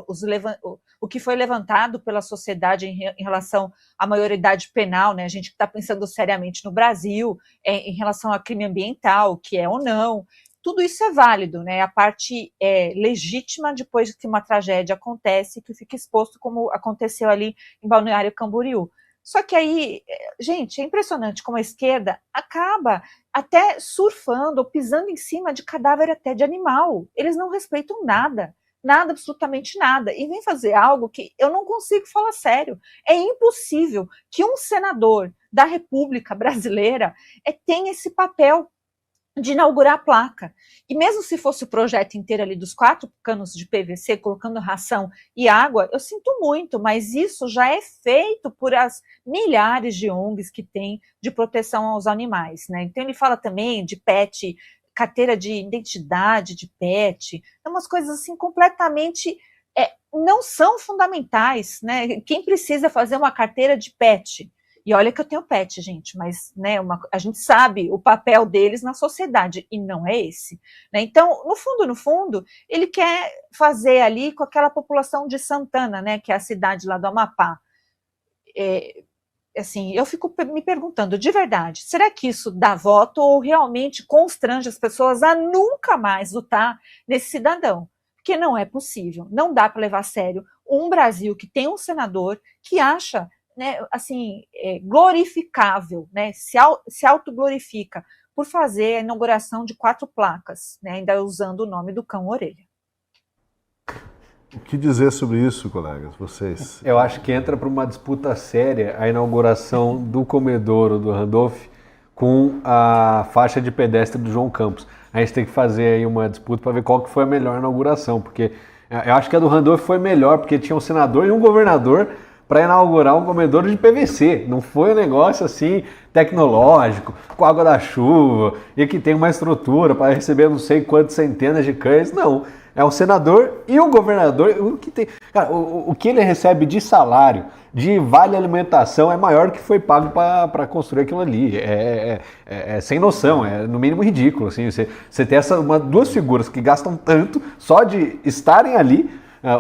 o que foi levantado pela sociedade em relação à maioridade penal, né? A gente está pensando seriamente no Brasil, em relação a crime ambiental, o que é ou não. Tudo isso é válido, né? A parte legítima depois que uma tragédia acontece, que fica exposto como aconteceu ali em Balneário Camboriú. Só que aí, gente, é impressionante como a esquerda acaba até surfando ou pisando em cima de cadáver até de animal. Eles não respeitam nada, absolutamente nada. E vem fazer algo que eu não consigo falar sério. É impossível que um senador da República Brasileira tenha esse papel de inaugurar a placa. E mesmo se fosse o projeto inteiro ali dos 4 canos de PVC, colocando ração e água, eu sinto muito, mas isso já é feito por as milhares de ONGs que tem de proteção aos animais, né? Então ele fala também de pet, carteira de identidade de pet, umas coisas assim completamente não são fundamentais, né? Quem precisa fazer uma carteira de pet? E olha que eu tenho pet, gente, mas né, a gente sabe o papel deles na sociedade, e não é esse. Né? Então, no fundo, ele quer fazer ali com aquela população de Santana, né, que é a cidade lá do Amapá. Assim, eu fico me perguntando, de verdade, será que isso dá voto ou realmente constrange as pessoas a nunca mais lutar nesse cidadão? Porque não é possível, não dá para levar a sério um Brasil que tem um senador que acha... né, assim, glorificável, né, se autoglorifica por fazer a inauguração de 4 placas, né, ainda usando o nome do cão orelha. O que dizer sobre isso, colegas, vocês? Eu acho que entra para uma disputa séria a inauguração do comedouro do Randolph com a faixa de pedestre do João Campos. A gente tem que fazer aí uma disputa para ver qual que foi a melhor inauguração, porque eu acho que a do Randolph foi melhor, porque tinha um senador e um governador para inaugurar um comedouro de PVC. Não foi um negócio assim tecnológico, com água da chuva, e que tem uma estrutura para receber não sei quantas centenas de cães. Não. É o senador e o governador. O que tem, cara, o que ele recebe de salário, de vale alimentação, é maior do que foi pago para construir aquilo ali. É sem noção, é no mínimo ridículo. Assim, você tem duas figuras que gastam tanto só de estarem ali.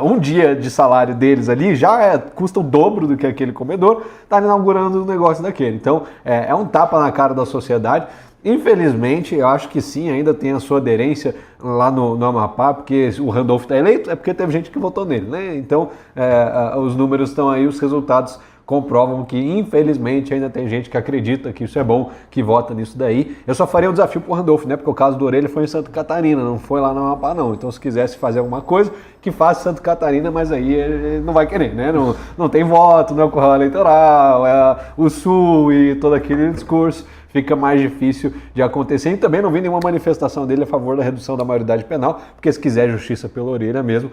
Um dia de salário deles ali já custa o dobro do que aquele comedor, está inaugurando um negócio daquele. Então, é um tapa na cara da sociedade. Infelizmente, eu acho que sim, ainda tem a sua aderência lá no Amapá, porque o Randolph está eleito, é porque teve gente que votou nele, né? Então, os números estão aí, os resultados comprovam que, infelizmente, ainda tem gente que acredita que isso é bom, que vota nisso daí. Eu só faria um desafio pro Randolph, né? Porque o caso do Orelha foi em Santa Catarina, não foi lá no Amapá, não. Então, se quisesse fazer alguma coisa, que faça em Santa Catarina, mas aí ele não vai querer, né? Não tem voto, não é o curral eleitoral, é o Sul e todo aquele discurso. Fica mais difícil de acontecer. E também não vi nenhuma manifestação dele a favor da redução da maioridade penal, porque se quiser justiça pela orelha mesmo,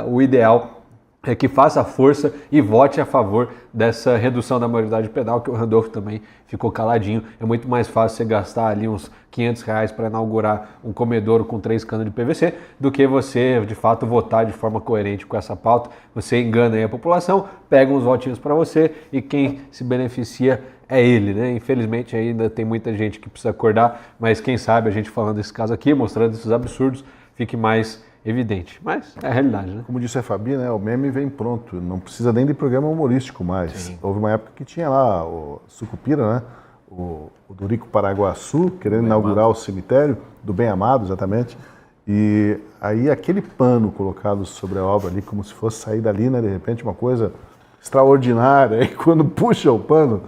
o ideal é que faça força e vote a favor dessa redução da maioridade penal, que o Randolph também ficou caladinho. É muito mais fácil você gastar ali uns R$500 para inaugurar um comedouro com 3 canos de PVC do que você, de fato, votar de forma coerente com essa pauta. Você engana aí a população, pega uns votinhos para você e quem se beneficia é ele, né? Infelizmente ainda tem muita gente que precisa acordar, mas quem sabe a gente falando desse caso aqui, mostrando esses absurdos, fique mais evidente. Mas é a realidade, né? Como disse a Fabi, né, o meme vem pronto, não precisa nem de programa humorístico mais. Sim. Houve uma época que tinha lá o Sucupira, né? O Dorico Paraguaçu, querendo inaugurar o cemitério do Bem Amado, exatamente. E aí aquele pano colocado sobre a obra ali, como se fosse sair dali, né? De repente uma coisa extraordinária. E quando puxa o pano,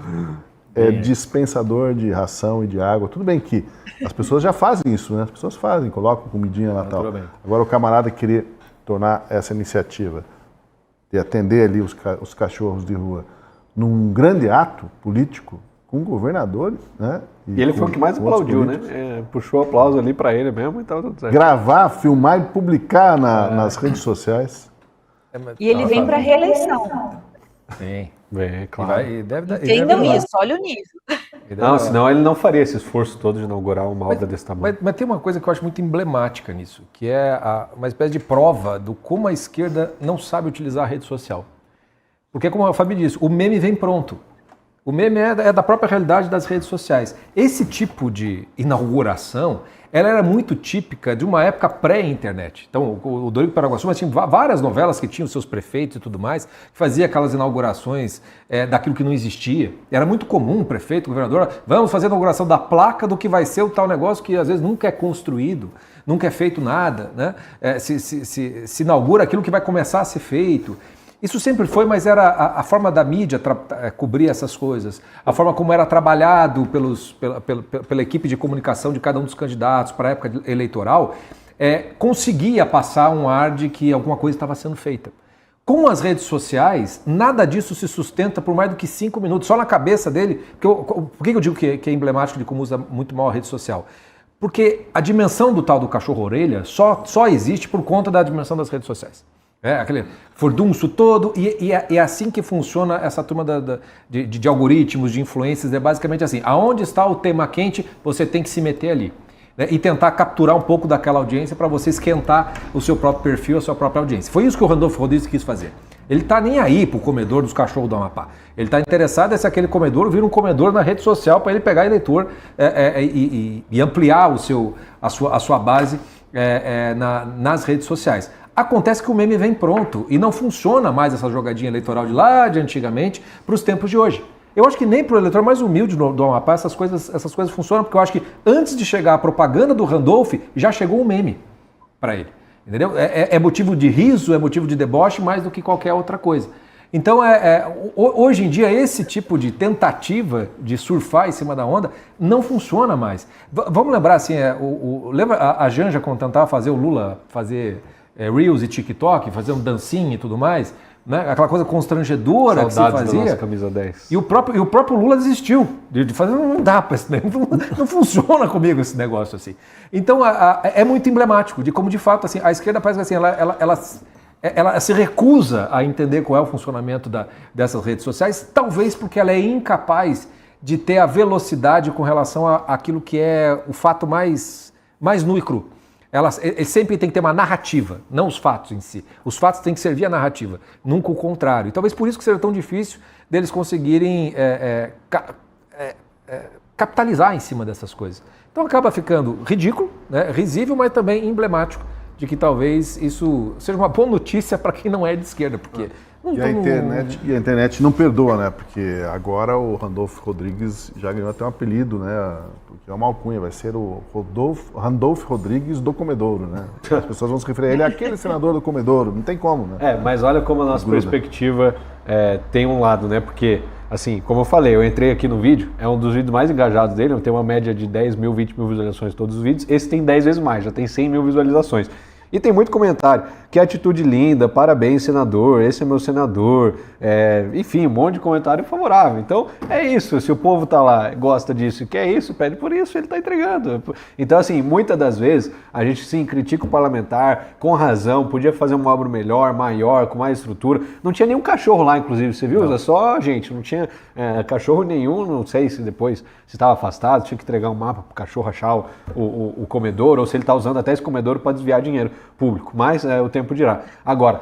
dispensador de ração e de água. Tudo bem que as pessoas já fazem isso, né? As pessoas fazem, colocam comidinha lá e tal. Agora o camarada querer tornar essa iniciativa de atender ali os cachorros de rua num grande ato político com o governador, né? E ele foi o que mais aplaudiu, né? Puxou aplauso ali para ele mesmo e tal, tudo certo. Gravar, filmar e publicar nas redes sociais. E ele vem para reeleição. Sim. Bem, claro. Entendam isso, olha o nível. Não, senão ele não faria esse esforço todo de inaugurar uma obra desse tamanho. Mas tem uma coisa que eu acho muito emblemática nisso, que é uma espécie de prova do como a esquerda não sabe utilizar a rede social. Porque, como a Fabi disse, o meme vem pronto. O meme é da própria realidade das redes sociais. Esse tipo de inauguração, ela era muito típica de uma época pré-internet. Então, o Dorico Paraguaçu, mas tinha várias novelas que tinham seus prefeitos e tudo mais, que fazia aquelas inaugurações daquilo que não existia. Era muito comum, o prefeito, o governador, vamos fazer a inauguração da placa do que vai ser o tal negócio que às vezes nunca é construído, nunca é feito nada, né? Se inaugura aquilo que vai começar a ser feito. Isso sempre foi, mas era a forma da mídia cobrir essas coisas, a forma como era trabalhado pela equipe de comunicação de cada um dos candidatos para a época eleitoral, conseguia passar um ar de que alguma coisa estava sendo feita. Com as redes sociais, nada disso se sustenta por mais do que 5 minutos, só na cabeça dele. Por que eu digo que é emblemático de como usa muito mal a rede social? Porque a dimensão do tal do cachorro-orelha só existe por conta da dimensão das redes sociais. Aquele furdunço todo, e é assim que funciona essa turma de algoritmos, de influências, é basicamente assim, aonde está o tema quente, você tem que se meter ali, né, e tentar capturar um pouco daquela audiência para você esquentar o seu próprio perfil, a sua própria audiência. Foi isso que o Randolph Rodrigues quis fazer. Ele tá nem aí pro comedor dos cachorros do Amapá. Ele tá interessado se aquele comedor vira um comedor na rede social para ele pegar eleitor e ampliar a sua base nas redes sociais. Acontece que o meme vem pronto e não funciona mais essa jogadinha eleitoral de lá de antigamente para os tempos de hoje. Eu acho que nem para o eleitor mais humilde do Amapá essas coisas funcionam, porque eu acho que antes de chegar a propaganda do Randolph, já chegou um meme para ele. Entendeu? É motivo de riso, é motivo de deboche mais do que qualquer outra coisa. Então, hoje em dia, esse tipo de tentativa de surfar em cima da onda não funciona mais. Vamos lembrar assim, lembra a Janja quando tentava fazer o Lula fazer Reels e TikTok, fazendo dancinha e tudo mais, né? Aquela coisa constrangedora que se Saudades da fazia. nossa camisa 10. E o próprio Lula desistiu de fazer, não dá para não funciona comigo esse negócio assim. Então é muito emblemático de como de fato assim, a esquerda parece que assim, ela se recusa a entender qual é o funcionamento dessas redes sociais, talvez porque ela é incapaz de ter a velocidade com relação àquilo que é o fato mais nu e cru. Ela sempre tem que ter uma narrativa, não os fatos em si. Os fatos têm que servir a narrativa, nunca o contrário. E talvez por isso que seja tão difícil deles conseguirem capitalizar em cima dessas coisas. Então acaba ficando ridículo, né, risível, mas também emblemático de que talvez isso seja uma boa notícia para quem não é de esquerda, porque... E a internet não perdoa, né? Porque agora o Randolfo Rodrigues já ganhou até um apelido, né? Porque é uma alcunha, vai ser o Randolfo Rodrigues do Comedouro, né? As pessoas vão se referir a ele, aquele senador do Comedouro, não tem como, né? Mas olha como a nossa perspectiva tem um lado, né? Porque, assim, como eu falei, eu entrei aqui no vídeo, é um dos vídeos mais engajados dele, tem uma média de 10 mil, 20 mil visualizações todos os vídeos, esse tem 10 vezes mais, já tem 100 mil visualizações. E tem muito comentário, que atitude linda, parabéns senador, esse é meu senador, enfim, um monte de comentário favorável. Então é isso, se o povo tá lá, gosta disso e quer isso, pede por isso, ele tá entregando. Então assim, muitas das vezes a gente sim critica o parlamentar com razão, podia fazer uma obra melhor, maior, com mais estrutura. Não tinha nenhum cachorro lá, inclusive, você viu? Não. É só gente, não tinha cachorro nenhum, não sei se depois se estava afastado, tinha que entregar um mapa pro cachorro achar o comedouro, ou se ele tá usando até esse comedouro para desviar dinheiro público, mas o tempo dirá. Agora,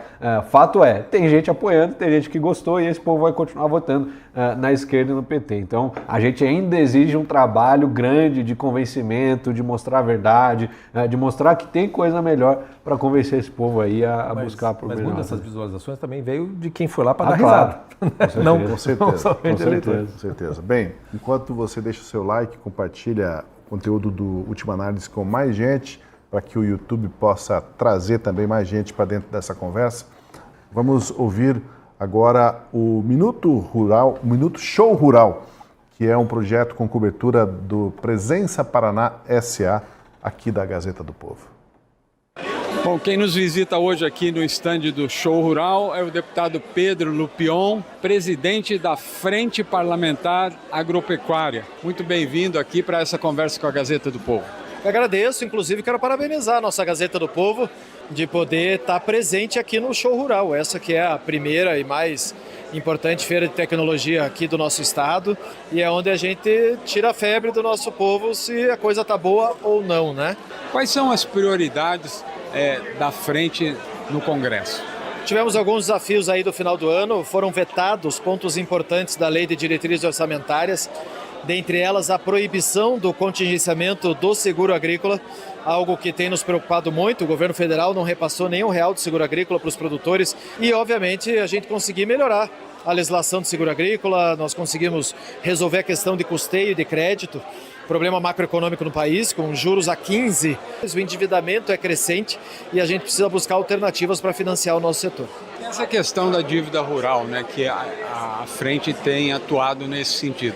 fato é, tem gente apoiando, tem gente que gostou e esse povo vai continuar votando na esquerda e no PT. Então, a gente ainda exige um trabalho grande de convencimento, de mostrar a verdade, de mostrar que tem coisa melhor para convencer esse povo aí a buscar por melhor. Mas muitas dessas visualizações também veio de quem foi lá para dar risada. Claro. Com certeza. Bem, enquanto você deixa o seu like, compartilha o conteúdo do Última Análise com mais gente, para que o YouTube possa trazer também mais gente para dentro dessa conversa. Vamos ouvir agora o Minuto Show Rural, que é um projeto com cobertura do Presença Paraná SA, aqui da Gazeta do Povo. Bom, quem nos visita hoje aqui no estande do Show Rural é o deputado Pedro Lupion, presidente da Frente Parlamentar Agropecuária. Muito bem-vindo aqui para essa conversa com a Gazeta do Povo. Eu agradeço, inclusive quero parabenizar a nossa Gazeta do Povo de poder estar presente aqui no Show Rural. Essa que é a primeira e mais importante feira de tecnologia aqui do nosso estado e é onde a gente tira a febre do nosso povo se a coisa está boa ou não, né? Quais são as prioridades da frente no Congresso? Tivemos alguns desafios aí do final do ano, foram vetados pontos importantes da Lei de Diretrizes Orçamentárias, dentre elas a proibição do contingenciamento do seguro agrícola, algo que tem nos preocupado muito. O governo federal não repassou nenhum real de seguro agrícola para os produtores e, obviamente, a gente conseguiu melhorar a legislação do seguro agrícola, nós conseguimos resolver a questão de custeio e de crédito, problema macroeconômico no país, com juros a 15, o endividamento é crescente e a gente precisa buscar alternativas para financiar o nosso setor. Essa questão da dívida rural, né, que a frente tem atuado nesse sentido.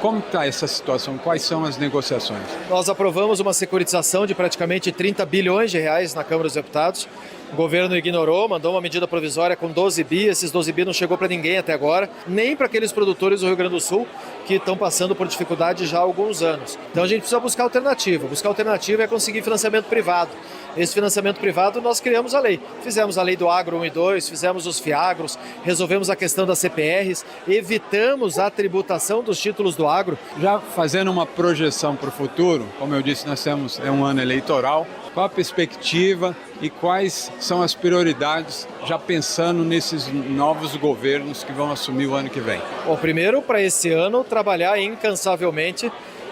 Como está essa situação? Quais são as negociações? Nós aprovamos uma securitização de praticamente 30 bilhões de reais na Câmara dos Deputados. O governo ignorou, mandou uma medida provisória com 12 bi. Esses 12 bi não chegou para ninguém até agora, nem para aqueles produtores do Rio Grande do Sul que estão passando por dificuldade já há alguns anos. Então a gente precisa buscar alternativa. Buscar alternativa é conseguir financiamento privado. Esse financiamento privado nós criamos a lei. Fizemos a lei do Agro 1 e 2, fizemos os FIAGROS, resolvemos a questão das CPRs, evitamos a tributação dos títulos do agro. Já fazendo uma projeção para o futuro, como eu disse, nós temos um ano eleitoral. Qual a perspectiva e quais são as prioridades, já pensando nesses novos governos que vão assumir o ano que vem? Bom, primeiro, para esse ano, trabalhar incansavelmente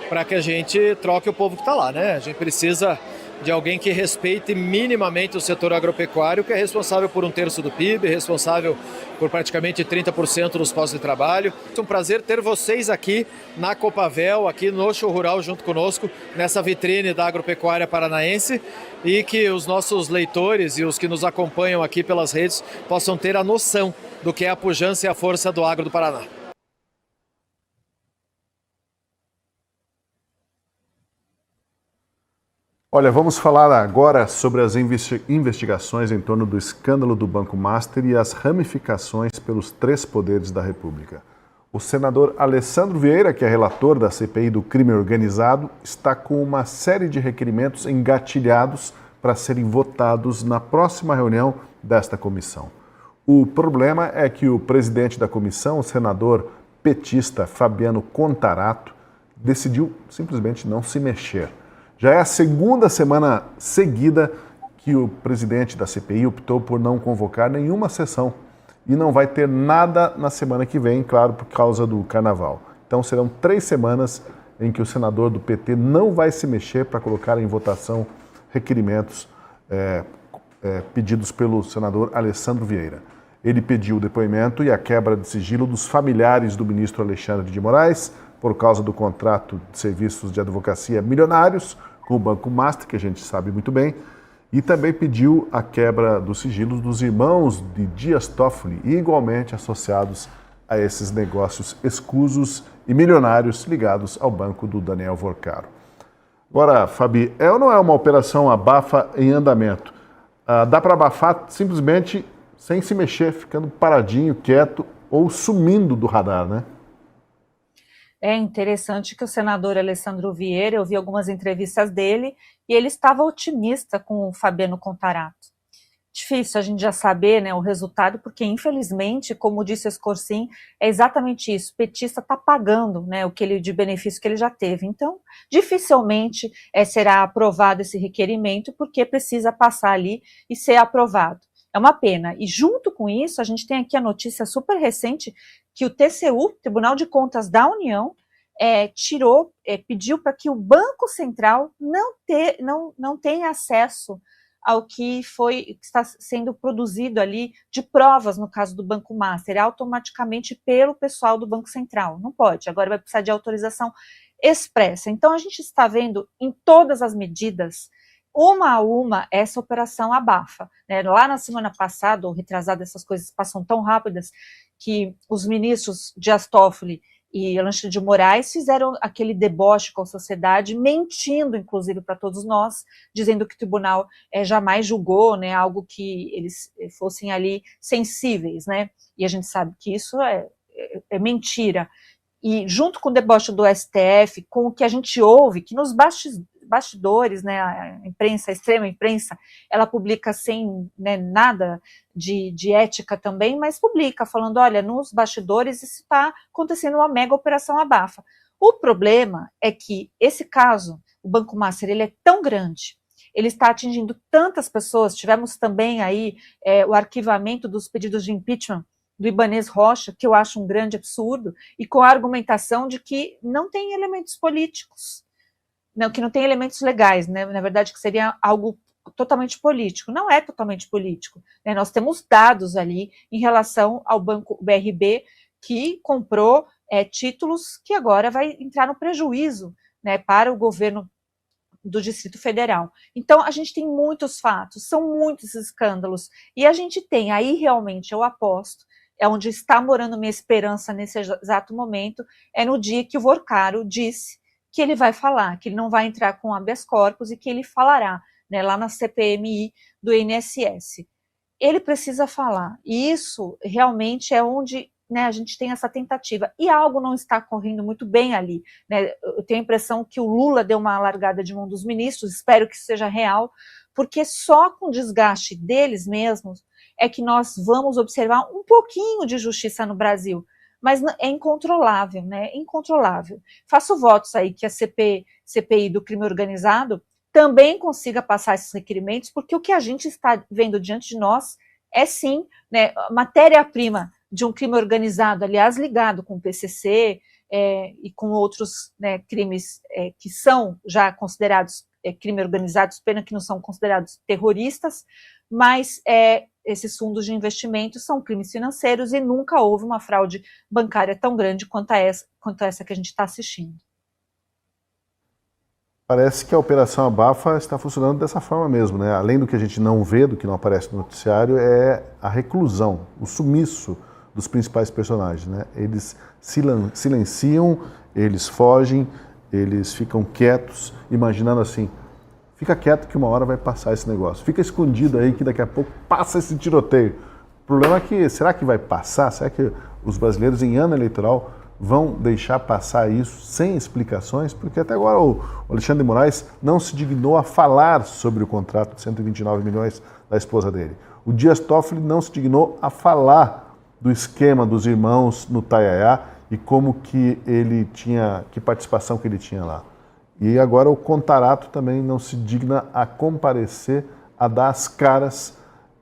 para que a gente troque o povo que está lá, né? A gente precisa de alguém que respeite minimamente o setor agropecuário, que é responsável por 1/3 do PIB, responsável por praticamente 30% dos postos de trabalho. É um prazer ter vocês aqui na Copavel, aqui no Show Rural junto conosco, nessa vitrine da agropecuária paranaense, e que os nossos leitores e os que nos acompanham aqui pelas redes possam ter a noção do que é a pujança e a força do agro do Paraná. Olha, vamos falar agora sobre as investigações em torno do escândalo do Banco Master e as ramificações pelos 3 poderes da República. O senador Alessandro Vieira, que é relator da CPI do crime organizado, está com uma série de requerimentos engatilhados para serem votados na próxima reunião desta comissão. O problema é que o presidente da comissão, o senador petista Fabiano Contarato, decidiu simplesmente não se mexer. Já é a 2ª semana seguida que o presidente da CPI optou por não convocar nenhuma sessão e não vai ter nada na semana que vem, claro, por causa do carnaval. Então serão 3 semanas em que o senador do PT não vai se mexer para colocar em votação requerimentos pedidos pelo senador Alessandro Vieira. Ele pediu o depoimento e a quebra de sigilo dos familiares do ministro Alexandre de Moraes por causa do contrato de serviços de advocacia milionários com o Banco Master, que a gente sabe muito bem, e também pediu a quebra dos sigilos dos irmãos de Dias Toffoli, igualmente associados a esses negócios escusos e milionários ligados ao banco do Daniel Vorcaro. Agora, Fabi, é ou não é uma operação abafa em andamento? Dá para abafar simplesmente sem se mexer, ficando paradinho, quieto ou sumindo do radar, né? É interessante que o senador Alessandro Vieira, eu vi algumas entrevistas dele, e ele estava otimista com o Fabiano Contarato. Difícil a gente já saber, né, o resultado, porque infelizmente, como disse o Escorcim, é exatamente isso, o petista está pagando, né, de benefício que ele já teve. Então, dificilmente será aprovado esse requerimento, porque precisa passar ali e ser aprovado. É uma pena. E junto com isso, a gente tem aqui a notícia super recente que o TCU, Tribunal de Contas da União, pediu para que o Banco Central não tenha acesso ao que está sendo produzido ali de provas no caso do Banco Master, automaticamente pelo pessoal do Banco Central. Não pode, agora vai precisar de autorização expressa. Então a gente está vendo em todas as medidas, uma a uma, essa operação abafa. Né? Lá na semana passada, ou retrasada, essas coisas passam tão rápidas que os ministros Dias Toffoli e Alexandre de Moraes fizeram aquele deboche com a sociedade, mentindo, inclusive, para todos nós, dizendo que o tribunal jamais julgou, né, algo que eles fossem ali sensíveis, né? E a gente sabe que isso é mentira. E junto com o deboche do STF, com o que a gente ouve, que nos bastidores, né, a imprensa, a extrema imprensa, ela publica sem, né, nada de ética também, mas publica, falando, olha, nos bastidores isso está acontecendo uma mega operação abafa. O problema é que esse caso, o Banco Master, ele é tão grande, ele está atingindo tantas pessoas, tivemos também aí o arquivamento dos pedidos de impeachment do Ibanez Rocha, que eu acho um grande absurdo, e com a argumentação de que não tem elementos políticos, não, que não tem elementos legais, né? Na verdade que seria algo totalmente político. Não é totalmente político, né? Nós temos dados ali em relação ao Banco BRB, que comprou títulos que agora vai entrar no prejuízo, né, para o governo do Distrito Federal. Então, a gente tem muitos fatos, são muitos escândalos, e a gente tem aí realmente, eu aposto, é onde está morando minha esperança nesse exato momento, é no dia que o Vorcaro disse que ele vai falar, que ele não vai entrar com habeas corpus e que ele falará, né, lá na CPMI do INSS. Ele precisa falar, e isso realmente é onde, né, a gente tem essa tentativa, e algo não está correndo muito bem ali, né? Eu tenho a impressão que o Lula deu uma largada de mão dos ministros, espero que isso seja real, porque só com o desgaste deles mesmos é que nós vamos observar um pouquinho de justiça no Brasil, mas é incontrolável, né? Incontrolável. Faço votos aí que a CPI do crime organizado também consiga passar esses requerimentos, porque o que a gente está vendo diante de nós é sim, né, matéria-prima de um crime organizado, aliás, ligado com o PCC e com outros, né, crimes que são já considerados crime organizados, pena que não são considerados terroristas, mas esses fundos de investimento são crimes financeiros e nunca houve uma fraude bancária tão grande quanto essa que a gente está assistindo. Parece que a Operação Abafa está funcionando dessa forma mesmo, né? Além do que a gente não vê, do que não aparece no noticiário, é a reclusão, o sumiço dos principais personagens, né? Eles silenciam, eles fogem, eles ficam quietos, imaginando assim, fica quieto que uma hora vai passar esse negócio. Fica escondido aí que daqui a pouco passa esse tiroteio. O problema é que, será que vai passar? Será que os brasileiros em ano eleitoral vão deixar passar isso sem explicações? Porque até agora o Alexandre de Moraes não se dignou a falar sobre o contrato de 129 milhões da esposa dele. O Dias Toffoli não se dignou a falar do esquema dos irmãos no Taiaiá e como que ele tinha, que participação que ele tinha lá. E agora o Contarato também não se digna a comparecer, a dar as caras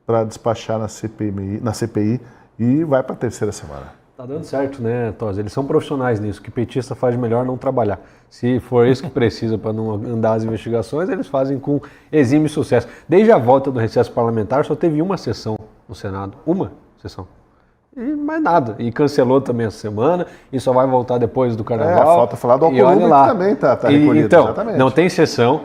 para despachar na CPI e vai para a terceira semana. Tá dando certo, né, Tosi? Eles são profissionais nisso. O que petista faz de melhor não trabalhar. Se for isso que precisa para não andar as investigações, eles fazem com exímio sucesso. Desde a volta do recesso parlamentar, só teve uma sessão no Senado. Uma sessão. E mais nada. E cancelou também essa semana e só vai voltar depois do Carnaval. Falta falar do Alcolumbre, que também está recolhido. Então, exatamente. Não tem sessão.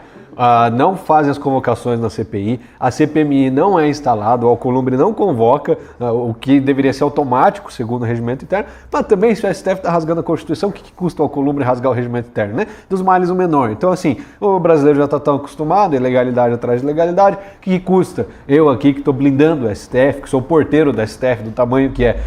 Não fazem as convocações na CPI, a CPMI não é instalada, o Alcolumbre não convoca, o que deveria ser automático, segundo o regimento interno, mas também se o STF está rasgando a Constituição, o que custa o Alcolumbre rasgar o regimento interno, né? Dos males o menor. Então, assim, o brasileiro já está tão acostumado, ilegalidade atrás de legalidade, o que custa? Eu aqui que estou blindando o STF, que sou porteiro do STF, do tamanho que é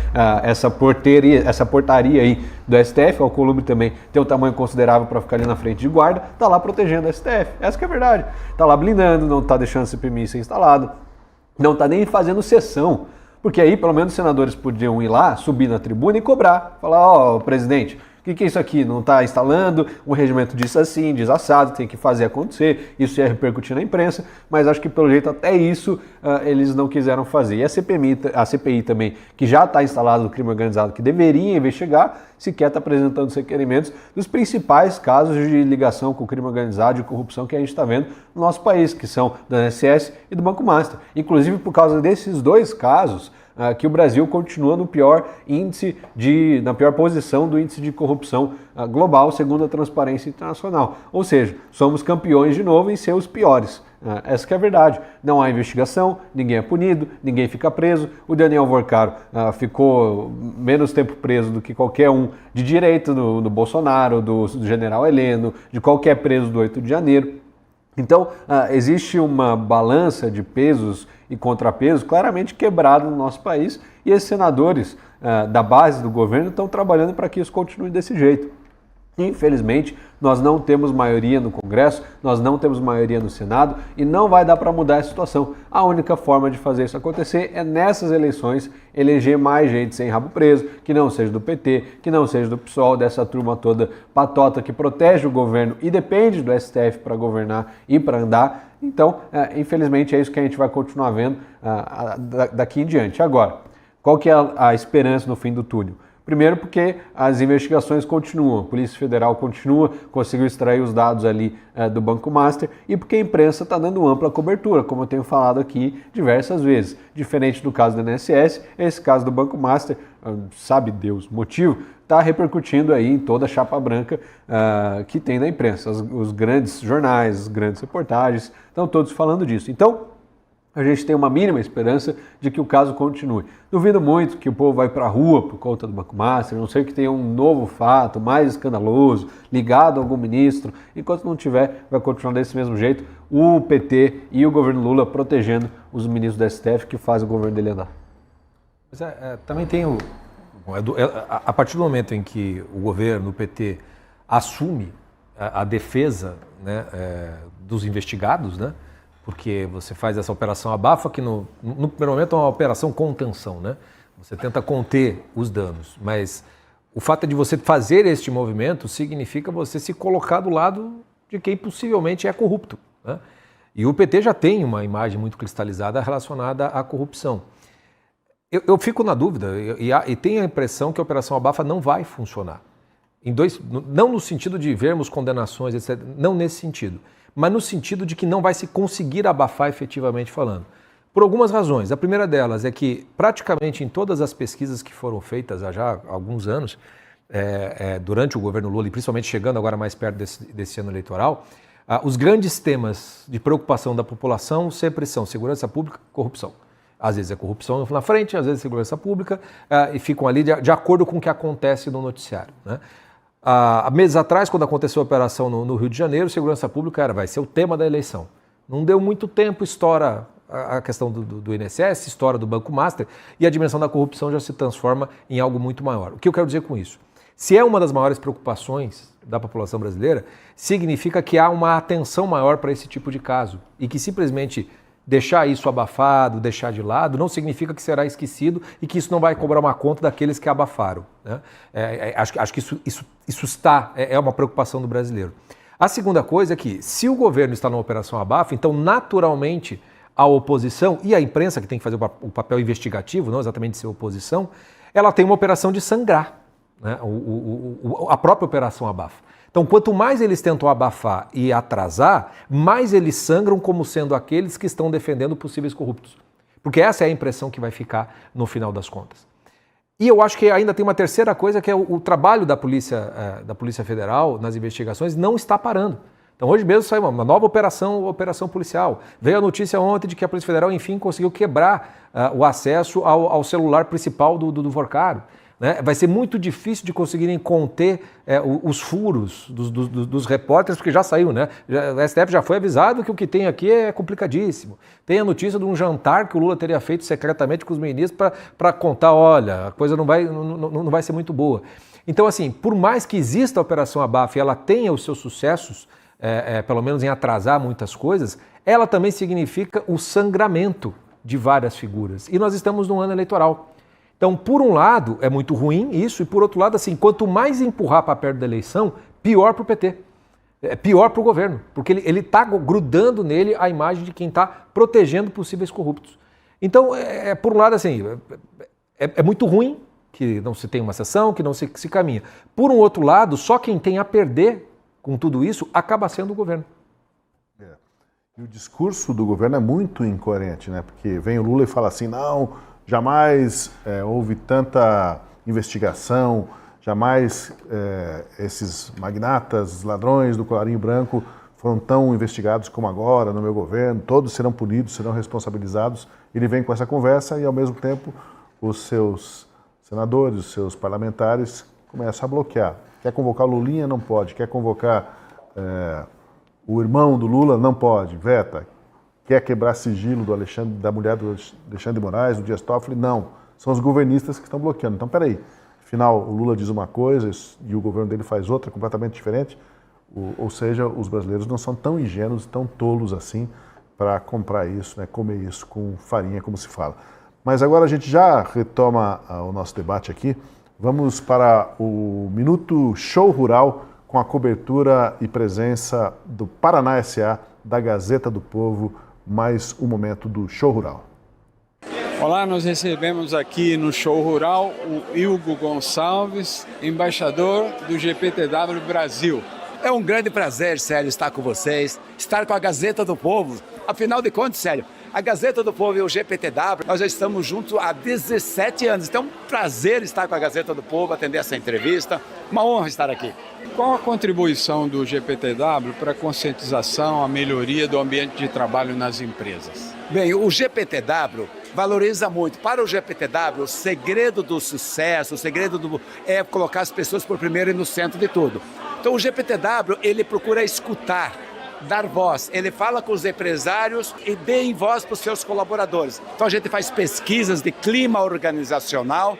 essa portaria aí do STF, o Alcolumbre também tem um tamanho considerável para ficar ali na frente de guarda, está lá protegendo o STF, essa que é a verdade. Está lá blindando, não está deixando a CPMI ser instalada, não está nem fazendo sessão, porque aí pelo menos os senadores podiam ir lá, subir na tribuna e cobrar, falar, ó, presidente, o que é isso aqui? Não está instalando, o regimento diz assim, diz assado, tem que fazer acontecer, isso ia repercutir na imprensa, mas acho que pelo jeito até isso eles não quiseram fazer. E a CPI também, que já está instalada no crime organizado, que deveria investigar, sequer está apresentando os requerimentos dos principais casos de ligação com o crime organizado e corrupção que a gente está vendo no nosso país, que são do INSS e do Banco Master. Inclusive por causa desses dois casos, que o Brasil continua no pior índice na pior posição do índice de corrupção global, segundo a Transparência Internacional. Ou seja, somos campeões de novo em ser os piores. Essa que é a verdade. Não há investigação, ninguém é punido, ninguém fica preso. O Daniel Vorcaro ficou menos tempo preso do que qualquer um de direita, do Bolsonaro, do general Heleno, de qualquer preso do 8 de janeiro. Então, existe uma balança de pesos e contrapesos claramente quebrado no nosso país e esses senadores da base do governo estão trabalhando para que isso continue desse jeito. Infelizmente, nós não temos maioria no Congresso, nós não temos maioria no Senado e não vai dar para mudar a situação. A única forma de fazer isso acontecer é nessas eleições eleger mais gente sem rabo preso, que não seja do PT, que não seja do PSOL, dessa turma toda patota que protege o governo e depende do STF para governar e para andar. Então, infelizmente, é isso que a gente vai continuar vendo daqui em diante. Agora, qual que é a esperança no fim do túnel? Primeiro porque as investigações continuam, a Polícia Federal continua, conseguiu extrair os dados ali do Banco Master e porque a imprensa está dando ampla cobertura, como eu tenho falado aqui diversas vezes. Diferente do caso do INSS, esse caso do Banco Master, sabe Deus o motivo, está repercutindo aí em toda a chapa branca que tem na imprensa. Os grandes jornais, as grandes reportagens, estão todos falando disso. Então, a gente tem uma mínima esperança de que o caso continue. Duvido muito que o povo vai para a rua por conta do Banco Master, a não ser que tenha um novo fato mais escandaloso, ligado a algum ministro. Enquanto não tiver, vai continuar desse mesmo jeito, o PT e o governo Lula protegendo os ministros da STF que fazem o governo dele andar. Mas também tem a partir do momento em que o governo, o PT, assume a defesa, né, dos investigados, né? Porque você faz essa operação abafa, que no primeiro momento é uma operação contenção, né? Você tenta conter os danos, mas o fato de você fazer este movimento significa você se colocar do lado de quem possivelmente é corrupto, né? E o PT já tem uma imagem muito cristalizada relacionada à corrupção. Eu fico na dúvida e tenho a impressão que a operação abafa não vai funcionar. Não no sentido de vermos condenações, etc., não nesse sentido, mas no sentido de que não vai se conseguir abafar efetivamente falando. Por algumas razões. A primeira delas é que praticamente em todas as pesquisas que foram feitas há já alguns anos, durante o governo Lula e principalmente chegando agora mais perto desse ano eleitoral, os grandes temas de preocupação da população sempre são segurança pública e corrupção. Às vezes é corrupção na frente, às vezes é segurança pública, e ficam ali de acordo com o que acontece no noticiário, né? Há meses atrás, quando aconteceu a operação no Rio de Janeiro, segurança pública vai ser o tema da eleição. Não deu muito tempo, estoura a questão do INSS, estoura do Banco Master e a dimensão da corrupção já se transforma em algo muito maior. O que eu quero dizer com isso? Se é uma das maiores preocupações da população brasileira, significa que há uma atenção maior para esse tipo de caso e que simplesmente deixar isso abafado, deixar de lado, não significa que será esquecido e que isso não vai cobrar uma conta daqueles que abafaram, né? Acho que isso é uma preocupação do brasileiro. A segunda coisa é que, se o governo está numa operação abafa, então naturalmente a oposição e a imprensa, que tem que fazer o papel investigativo, não exatamente ser oposição, ela tem uma operação de sangrar, né? A própria operação abafa. Então, quanto mais eles tentam abafar e atrasar, mais eles sangram como sendo aqueles que estão defendendo possíveis corruptos. Porque essa é a impressão que vai ficar no final das contas. E eu acho que ainda tem uma terceira coisa, que é o trabalho da Polícia Federal nas investigações não está parando. Então, hoje mesmo saiu uma nova operação policial. Veio a notícia ontem de que a Polícia Federal, enfim, conseguiu quebrar o acesso ao celular principal do Vorcaro. Né? Vai ser muito difícil de conseguirem conter os furos dos repórteres, porque já saiu, né? O STF já foi avisado que o que tem aqui é complicadíssimo. Tem a notícia de um jantar que o Lula teria feito secretamente com os ministros para contar, olha, a coisa não vai ser muito boa. Então, assim, por mais que exista a Operação Abafa e ela tenha os seus sucessos, pelo menos em atrasar muitas coisas, ela também significa o sangramento de várias figuras. E nós estamos num ano eleitoral. Então, por um lado, é muito ruim isso, e por outro lado, assim, quanto mais empurrar para perto da eleição, pior para o PT. É pior para o governo, porque ele está grudando nele a imagem de quem está protegendo possíveis corruptos. Então, por um lado, assim, é muito ruim que não se tenha uma sessão, que não se caminha. Por um outro lado, só quem tem a perder com tudo isso acaba sendo o governo. E o discurso do governo é muito incoerente, né? Porque vem o Lula e fala assim, não, jamais houve tanta investigação, jamais esses magnatas, ladrões do colarinho branco foram tão investigados como agora no meu governo, todos serão punidos, serão responsabilizados. Ele vem com essa conversa e, ao mesmo tempo, os seus senadores, os seus parlamentares começam a bloquear. Quer convocar o Lulinha? Não pode. Quer convocar o irmão do Lula? Não pode. Veta. Quer quebrar sigilo da mulher do Alexandre de Moraes, do Dias Toffoli? Não. São os governistas que estão bloqueando. Então, peraí. Afinal, o Lula diz uma coisa e o governo dele faz outra, completamente diferente. Ou seja, os brasileiros não são tão ingênuos, tão tolos assim para comprar isso, né, comer isso com farinha, como se fala. Mas agora a gente já retoma o nosso debate aqui. Vamos para o Minuto Show Rural com a cobertura e presença do Paraná S.A., da Gazeta do Povo, mais um momento do Show Rural. Olá, nós recebemos aqui no Show Rural o Hugo Gonçalves, embaixador do GPTW Brasil. É um grande prazer, Célio, estar com vocês, estar com a Gazeta do Povo. Afinal de contas, Célio, a Gazeta do Povo e o GPTW, nós já estamos juntos há 17 anos. Então é um prazer estar com a Gazeta do Povo, atender essa entrevista. Uma honra estar aqui. Qual a contribuição do GPTW para a conscientização, a melhoria do ambiente de trabalho nas empresas? Bem, o GPTW valoriza muito. Para o GPTW, o segredo do sucesso, é colocar as pessoas por primeiro e no centro de tudo. Então o GPTW, ele procura escutar, dar voz. Ele fala com os empresários e dê voz para os seus colaboradores. Então a gente faz pesquisas de clima organizacional,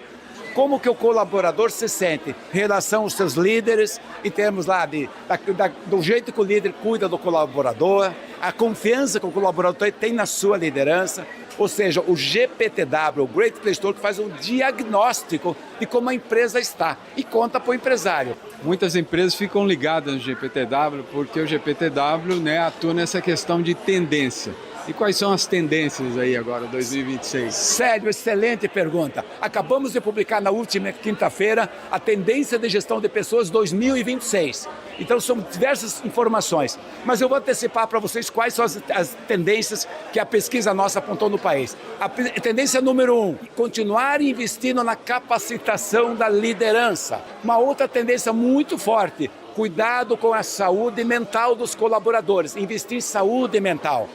como que o colaborador se sente em relação aos seus líderes, em termos lá do jeito que o líder cuida do colaborador, a confiança que o colaborador tem na sua liderança. Ou seja, o GPTW, o Great Place to Work, faz um diagnóstico de como a empresa está e conta para o empresário. Muitas empresas ficam ligadas no GPTW porque o GPTW, né, atua nessa questão de tendência. E quais são as tendências aí agora, 2026? Sério, excelente pergunta. Acabamos de publicar na última quinta-feira a Tendência de Gestão de Pessoas 2026. Então são diversas informações, mas eu vou antecipar para vocês quais são as tendências que a pesquisa nossa apontou no país. A tendência número 1, continuar investindo na capacitação da liderança. Uma outra tendência muito forte, cuidado com a saúde mental dos colaboradores, investir em saúde mental.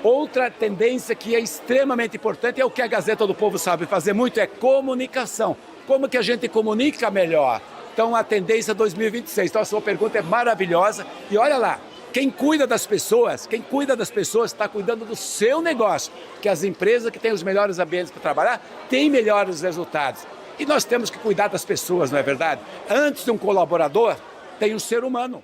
Outra tendência que é extremamente importante é o que a Gazeta do Povo sabe fazer muito, é comunicação. Como que a gente comunica melhor? Então, a tendência 2026. Então, a sua pergunta é maravilhosa. E olha lá, Quem cuida das pessoas está cuidando do seu negócio, que as empresas que têm os melhores ambientes para trabalhar têm melhores resultados. E nós temos que cuidar das pessoas, não é verdade? Antes de um colaborador, tem um ser humano.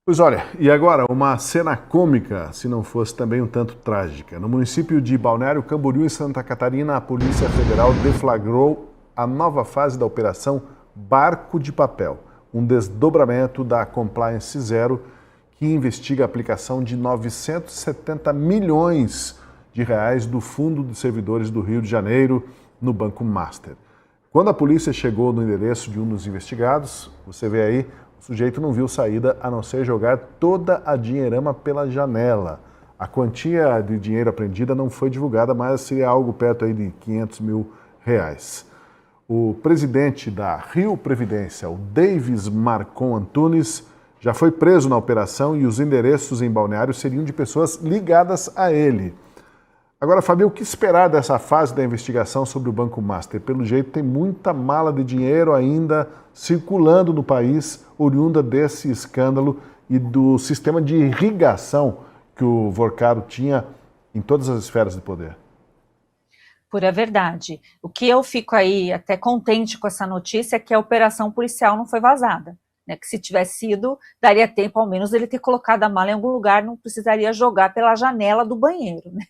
Pois olha, e agora uma cena cômica, se não fosse também um tanto trágica. No município de Balneário Camboriú, em Santa Catarina, a Polícia Federal deflagrou a nova fase da Operação Barco de Papel, um desdobramento da Compliance Zero, que investiga a aplicação de 970 milhões de reais do Fundo de Servidores do Rio de Janeiro no Banco Master. Quando a polícia chegou no endereço de um dos investigados, você vê aí, o sujeito não viu saída a não ser jogar toda a dinheirama pela janela. A quantia de dinheiro apreendida não foi divulgada, mas seria algo perto aí de 500 mil reais. O presidente da Rio Previdência, o Davis Marcon Antunes, já foi preso na operação e os endereços em Balneário seriam de pessoas ligadas a ele. Agora, Fabio, o que esperar dessa fase da investigação sobre o Banco Master? Pelo jeito, tem muita mala de dinheiro ainda circulando no país, oriunda desse escândalo e do sistema de irrigação que o Vorcaro tinha em todas as esferas de poder. Pura verdade. O que eu fico aí até contente com essa notícia é que a operação policial não foi vazada, né? Que se tivesse sido, daria tempo ao menos dele ter colocado a mala em algum lugar, não precisaria jogar pela janela do banheiro, né?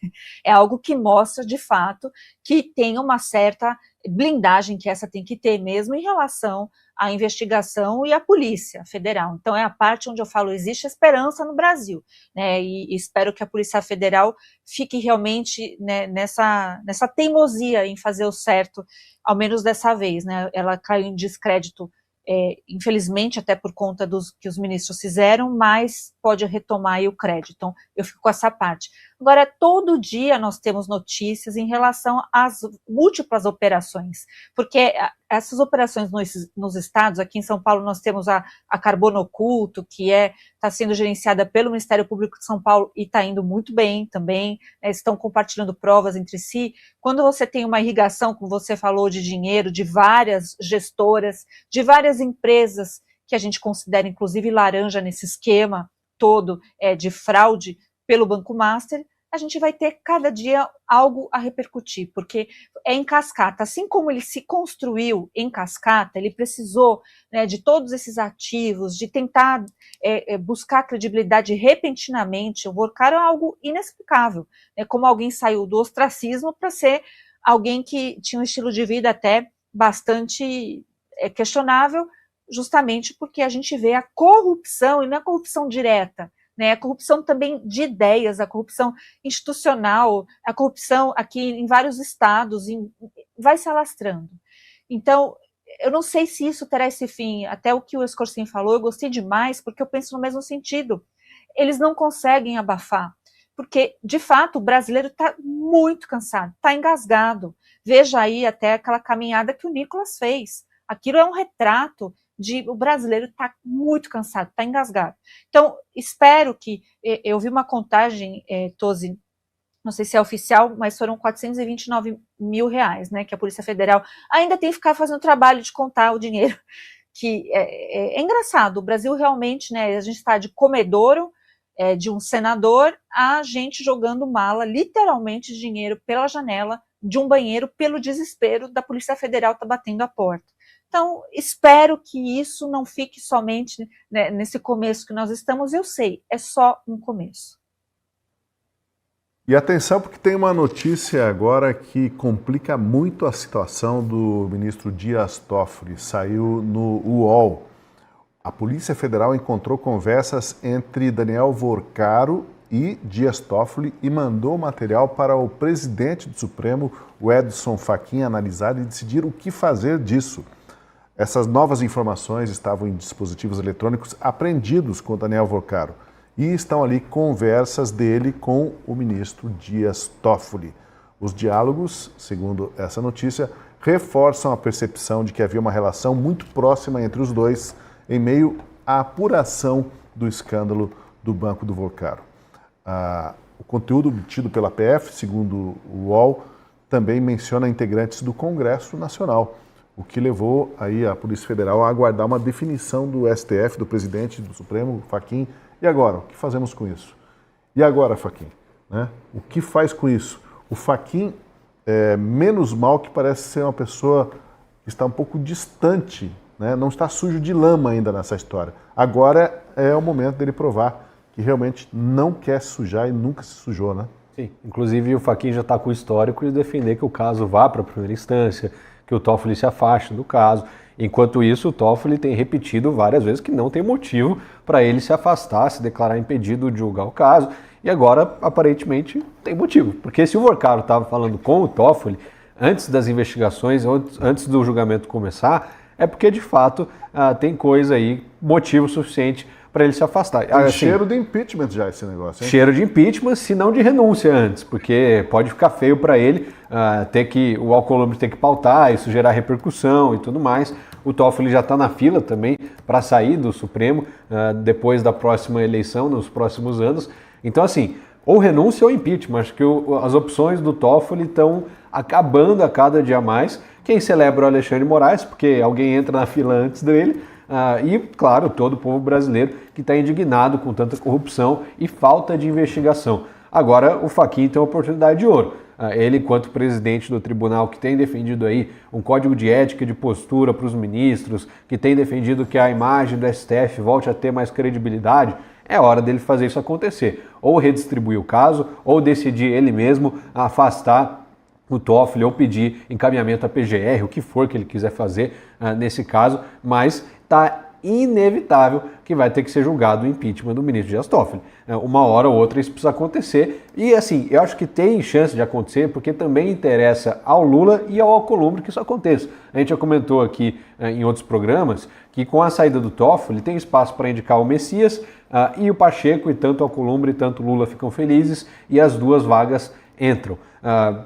É algo que mostra, de fato, que tem uma certa blindagem que essa tem que ter mesmo em relação à investigação e à Polícia Federal. Então é a parte onde eu falo, existe esperança no Brasil, né? E espero que a Polícia Federal fique realmente, né, nessa teimosia em fazer o certo, ao menos dessa vez, né? Ela caiu em descrédito, infelizmente, até por conta dos que os ministros fizeram, mas pode retomar aí o crédito. Então, eu fico com essa parte. Agora, todo dia nós temos notícias em relação às múltiplas operações, porque essas operações nos estados, aqui em São Paulo nós temos a Carbono Oculto, que está sendo gerenciada pelo Ministério Público de São Paulo e está indo muito bem também, né, estão compartilhando provas entre si. Quando você tem uma irrigação, como você falou, de dinheiro, de várias gestoras, de várias empresas que a gente considera inclusive laranja nesse esquema todo de fraude pelo Banco Master, a gente vai ter cada dia algo a repercutir, porque é em cascata. Assim como ele se construiu em cascata, ele precisou, né, de todos esses ativos, de tentar buscar credibilidade repentinamente. O Vorcaro é algo inexplicável, né, como alguém saiu do ostracismo para ser alguém que tinha um estilo de vida até bastante questionável, justamente porque a gente vê a corrupção, e não é a corrupção direta, né, a corrupção também de ideias, a corrupção institucional, a corrupção aqui em vários estados, vai se alastrando. Então, eu não sei se isso terá esse fim. Até o que o Escorcin falou, eu gostei demais, porque eu penso no mesmo sentido. Eles não conseguem abafar, porque, de fato, o brasileiro está muito cansado, está engasgado. Veja aí até aquela caminhada que o Nicolas fez. Aquilo é um retrato o brasileiro está muito cansado, está engasgado. Então, espero que, eu vi uma contagem, Tosi, não sei se é oficial, mas foram 429 mil reais, né, que a Polícia Federal ainda tem que ficar fazendo o trabalho de contar o dinheiro, que é engraçado. O Brasil realmente, né, a gente está de comedouro, de um senador, a gente jogando mala, literalmente dinheiro pela janela de um banheiro, pelo desespero da Polícia Federal tá batendo a porta. Então, espero que isso não fique somente, né, nesse começo que nós estamos. Eu sei, é só um começo. E atenção, porque tem uma notícia agora que complica muito a situação do ministro Dias Toffoli. Saiu no UOL. A Polícia Federal encontrou conversas entre Daniel Vorcaro e Dias Toffoli e mandou o material para o presidente do Supremo, o Edson Fachin, analisar e decidir o que fazer disso. Essas novas informações estavam em dispositivos eletrônicos apreendidos com Daniel Vorcaro e estão ali conversas dele com o ministro Dias Toffoli. Os diálogos, segundo essa notícia, reforçam a percepção de que havia uma relação muito próxima entre os dois em meio à apuração do escândalo do Banco do Vorcaro. O conteúdo obtido pela PF, segundo o UOL, também menciona integrantes do Congresso Nacional. o que levou aí a Polícia Federal a aguardar uma definição do STF, do presidente do Supremo, Fachin. E agora, o que fazemos com isso? E agora, Fachin? Né? O que faz com isso? O Fachin, menos mal que parece ser uma pessoa que está um pouco distante, né? Não está sujo de lama ainda nessa história. Agora é o momento dele provar que realmente não quer se sujar e nunca se sujou, né? Sim, inclusive o Fachin já está com o histórico de defender que o caso vá para a primeira instância, que o Toffoli se afaste do caso. Enquanto isso, o Toffoli tem repetido várias vezes que não tem motivo para ele se afastar, se declarar impedido de julgar o caso. E agora, aparentemente, tem motivo. Porque se o Vorcaro estava falando com o Toffoli antes das investigações, antes do julgamento começar, é porque, de fato, tem coisa aí, motivo suficiente para ele se afastar. Tem cheiro de impeachment já esse negócio, hein? Cheiro de impeachment, se não de renúncia antes, porque pode ficar feio para ele o Alcolumbre ter que pautar, isso gerar repercussão e tudo mais. O Toffoli já está na fila também para sair do Supremo depois da próxima eleição, nos próximos anos. Então, assim, ou renúncia ou impeachment. Acho que as opções do Toffoli estão acabando a cada dia mais. Quem celebra o Alexandre Moraes, porque alguém entra na fila antes dele. E, claro, todo o povo brasileiro que está indignado com tanta corrupção e falta de investigação. Agora, o Fachin tem uma oportunidade de ouro. Ele, enquanto presidente do tribunal, que tem defendido aí um código de ética e de postura para os ministros, que tem defendido que a imagem do STF volte a ter mais credibilidade, é hora dele fazer isso acontecer. Ou redistribuir o caso, ou decidir ele mesmo afastar o Toffoli, ou pedir encaminhamento à PGR, o que for que ele quiser fazer nesse caso, mas está inevitável que vai ter que ser julgado o impeachment do ministro Dias Toffoli. Uma hora ou outra isso precisa acontecer. E assim, eu acho que tem chance de acontecer porque também interessa ao Lula e ao Alcolumbre que isso aconteça. A gente já comentou aqui em outros programas que com a saída do Toffoli tem espaço para indicar o Messias e o Pacheco, e tanto o Alcolumbre e tanto o Lula ficam felizes e as duas vagas entram.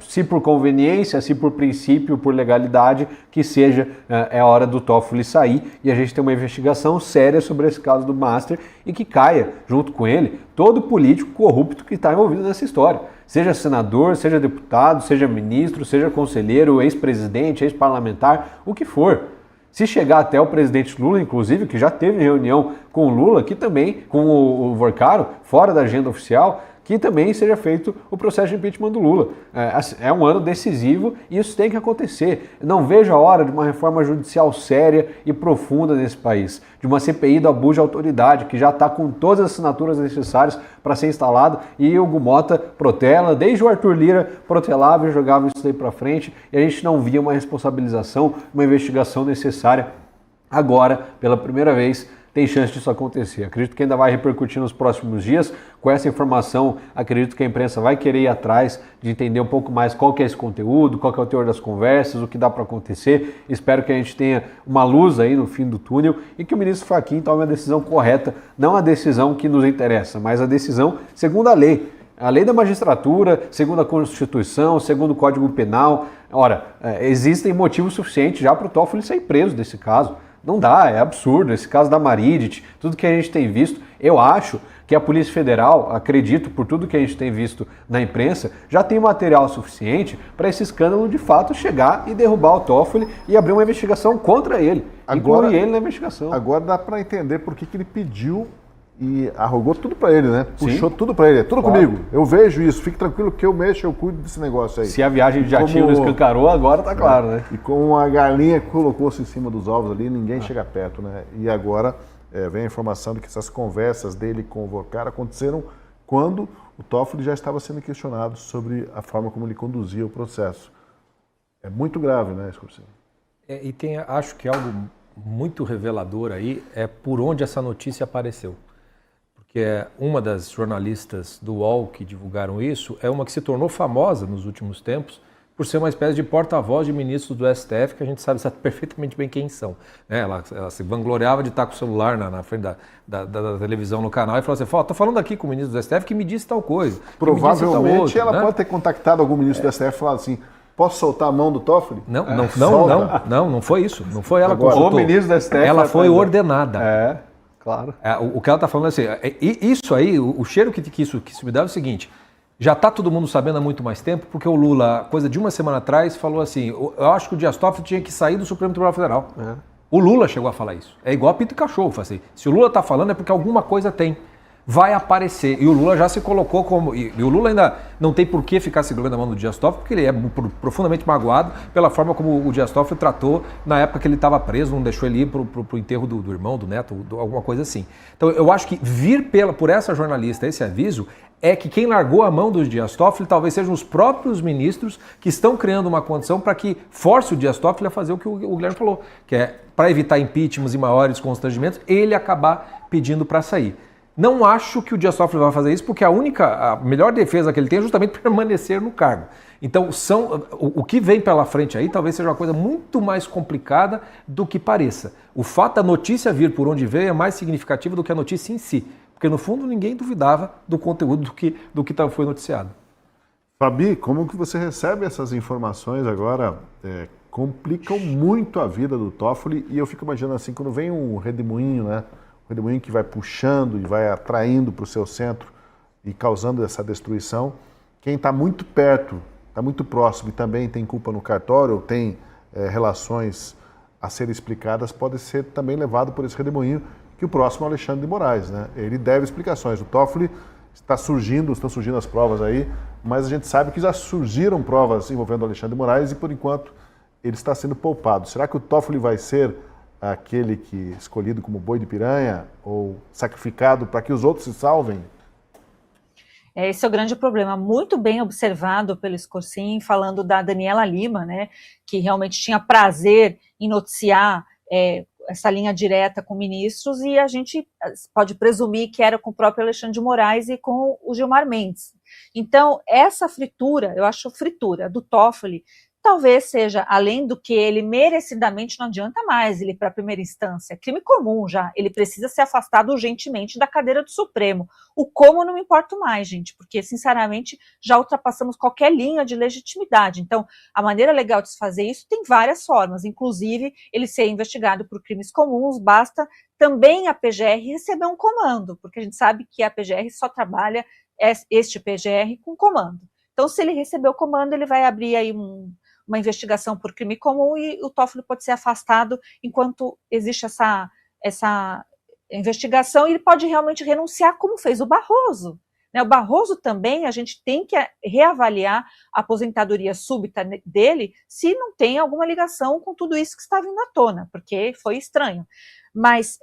Se por conveniência, se por princípio, por legalidade, que seja, é hora do Toffoli sair e a gente ter uma investigação séria sobre esse caso do Master e que caia, junto com ele, todo político corrupto que está envolvido nessa história. Seja senador, seja deputado, seja ministro, seja conselheiro, ex-presidente, ex-parlamentar, o que for. Se chegar até o presidente Lula, inclusive, que já teve reunião com o Lula, que também, com o Vorcaro, fora da agenda oficial, que também seja feito o processo de impeachment do Lula. É um ano decisivo e isso tem que acontecer. Não vejo a hora de uma reforma judicial séria e profunda nesse país, de uma CPI do abuso de autoridade, que já está com todas as assinaturas necessárias para ser instalado, e o Hugo Mota protela, desde o Arthur Lira protelava e jogava isso daí para frente, e a gente não via uma responsabilização, uma investigação necessária. Agora, pela primeira vez, tem chance disso acontecer. Acredito que ainda vai repercutir nos próximos dias. Com essa informação, acredito que a imprensa vai querer ir atrás de entender um pouco mais qual que é esse conteúdo, qual que é o teor das conversas, o que dá para acontecer. Espero que a gente tenha uma luz aí no fim do túnel e que o ministro Fachin tome a decisão correta, não a decisão que nos interessa, mas a decisão segundo a lei. A lei da magistratura, segundo a Constituição, segundo o Código Penal. Ora, existem motivos suficientes já para o Toffoli sair preso desse caso. Não dá, é absurdo. Esse caso da Maridet, tudo que a gente tem visto, eu acho que a Polícia Federal, acredito por tudo que a gente tem visto na imprensa, já tem material suficiente para esse escândalo de fato chegar e derrubar o Toffoli e abrir uma investigação contra ele, incluir ele na investigação. Agora dá para entender por que ele pediu e arrogou tudo para ele, né? Puxou tudo para ele, tudo comigo. Eu vejo isso, fique tranquilo que eu mexo, eu cuido desse negócio aí. Se a viagem de jatinho não escancarou, agora tá claro, né? E como a galinha colocou-se em cima dos ovos ali, ninguém chega perto, né? E agora vem a informação de que essas conversas dele com o Vorcaro aconteceram quando o Toffoli já estava sendo questionado sobre a forma como ele conduzia o processo. É muito grave, né, Scorsese? Acho que algo muito revelador aí é por onde essa notícia apareceu. Que uma das jornalistas do UOL que divulgaram isso é uma que se tornou famosa nos últimos tempos por ser uma espécie de porta-voz de ministros do STF, que a gente sabe perfeitamente bem quem são. Ela se vangloriava de estar com o celular na frente da televisão no canal e falou assim, estou falando aqui com o ministro do STF que me disse tal coisa. Provavelmente ela pode ter contactado algum ministro do STF e falado assim, posso soltar a mão do Toffoli? Não foi isso. Não foi ela que consultou. O ministro do STF... Ela foi ordenada. Claro. O que ela está falando é assim, isso aí, o cheiro que isso me dá é o seguinte, Já está todo mundo sabendo há muito mais tempo, porque o Lula, coisa de uma semana atrás, falou assim, eu acho que o Dias Toffoli tinha que sair do Supremo Tribunal Federal. O Lula chegou a falar isso. É igual a pinto e cachorro. Assim, se o Lula está falando é porque alguma coisa tem. Vai aparecer. E o Lula já se colocou como... E o Lula ainda não tem por que ficar segurando a mão do Dias Toffoli, porque ele é profundamente magoado pela forma como o Dias Toffoli tratou na época que ele estava preso, não deixou ele ir para o enterro do irmão, do neto, alguma coisa assim. Então eu acho que vir por essa jornalista esse aviso é que quem largou a mão do Dias Toffoli talvez sejam os próprios ministros que estão criando uma condição para que force o Dias Toffoli a fazer o que o Guilherme falou, que é para evitar impeachments e maiores constrangimentos, ele acabar pedindo para sair. Não acho que o Dias Toffoli vai fazer isso, porque a melhor defesa que ele tem é justamente permanecer no cargo. Então, o que vem pela frente aí talvez seja uma coisa muito mais complicada do que pareça. O fato da notícia vir por onde veio é mais significativo do que a notícia em si, porque no fundo ninguém duvidava do conteúdo do que foi noticiado. Fabi, como que você recebe essas informações agora? Complicam muito a vida do Toffoli, e eu fico imaginando assim, quando vem um redemoinho, né? O redemoinho que vai puxando e vai atraindo para o seu centro e causando essa destruição. Quem está muito perto, está muito próximo e também tem culpa no cartório, ou tem relações a serem explicadas, pode ser também levado por esse redemoinho, que o próximo é o Alexandre de Moraes, né? Ele deve explicações. O Toffoli estão surgindo as provas aí, mas a gente sabe que já surgiram provas envolvendo o Alexandre de Moraes e, por enquanto, ele está sendo poupado. Será que o Toffoli vai ser aquele que escolhido como boi de piranha ou sacrificado para que os outros se salvem? Esse é o grande problema, muito bem observado pelo Scorsin, falando da Daniela Lima, né, que realmente tinha prazer em noticiar essa linha direta com ministros, e a gente pode presumir que era com o próprio Alexandre de Moraes e com o Gilmar Mendes. Então, essa fritura, eu acho fritura, do Toffoli, talvez seja, além do que ele merecidamente não adianta mais ele ir para a primeira instância, crime comum já, ele precisa ser afastado urgentemente da cadeira do Supremo. O como não me importo mais, gente, porque sinceramente já ultrapassamos qualquer linha de legitimidade. Então, a maneira legal de se fazer isso tem várias formas, inclusive ele ser investigado por crimes comuns, basta também a PGR receber um comando, porque a gente sabe que a PGR só trabalha este PGR com comando. Então, se ele receber o comando, ele vai abrir aí uma investigação por crime comum e o Toffoli pode ser afastado enquanto existe essa investigação, e ele pode realmente renunciar, como fez o Barroso. Né? O Barroso também, a gente tem que reavaliar a aposentadoria súbita dele se não tem alguma ligação com tudo isso que está vindo à tona, porque foi estranho. Mas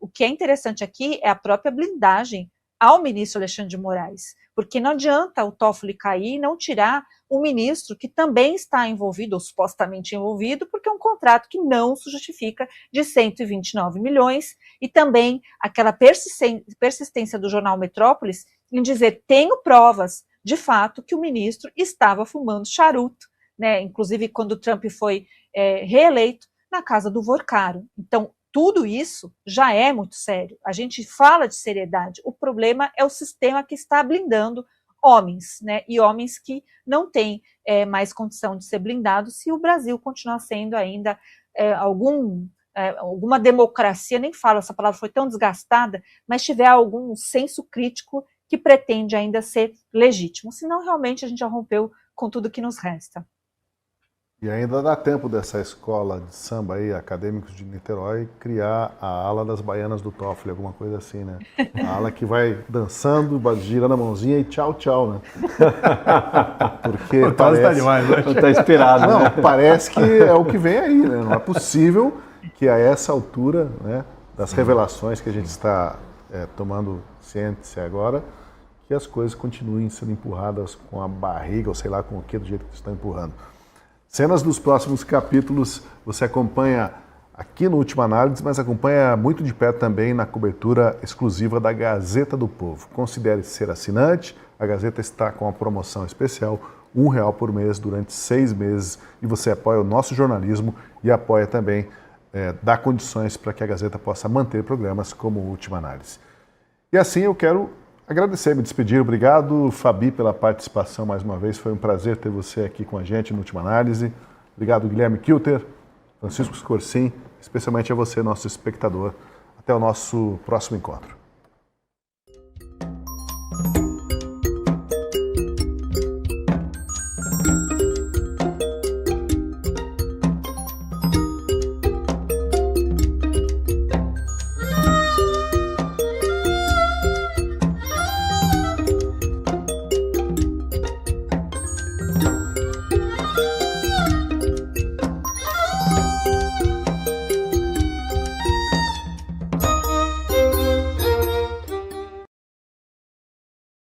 o que é interessante aqui é a própria blindagem ao ministro Alexandre de Moraes, porque não adianta o Toffoli cair e não tirar um ministro que também está envolvido, ou supostamente envolvido, porque é um contrato que não se justifica de 129 milhões, e também aquela persistência do jornal Metrópolis em dizer, tenho provas, de fato, que o ministro estava fumando charuto, né? Inclusive quando o Trump foi reeleito, na casa do Vorcaro. Então, tudo isso já é muito sério. A gente fala de seriedade. O problema é o sistema que está blindando homens, né? E homens que não têm mais condição de ser blindados se o Brasil continuar sendo ainda alguma democracia, nem falo, essa palavra foi tão desgastada, mas tiver algum senso crítico que pretende ainda ser legítimo. Senão, realmente, a gente já rompeu com tudo que nos resta. E ainda dá tempo dessa escola de samba aí, Acadêmicos de Niterói, criar a ala das baianas do Toffoli, alguma coisa assim, né? A ala que vai dançando, girando a mãozinha e tchau, tchau, né? Porque parece... tá demais, né? Tá esperado. Não, né? Parece que é o que vem aí, né? Não é possível que a essa altura, né, das revelações que a gente está tomando ciência agora, que as coisas continuem sendo empurradas com a barriga, ou sei lá com o que, do jeito que estão empurrando. Cenas dos próximos capítulos você acompanha aqui no Última Análise, mas acompanha muito de perto também na cobertura exclusiva da Gazeta do Povo. Considere ser assinante, a Gazeta está com uma promoção especial, R$1 por mês durante 6 meses, e você apoia o nosso jornalismo e apoia também, dá condições para que a Gazeta possa manter programas como o Última Análise. E assim eu quero agradecer, me despedir. Obrigado, Fabi, pela participação mais uma vez. Foi um prazer ter você aqui com a gente no Última Análise. Obrigado, Guilherme Kilter, Francisco Scorsin, especialmente a você, nosso espectador. Até o nosso próximo encontro.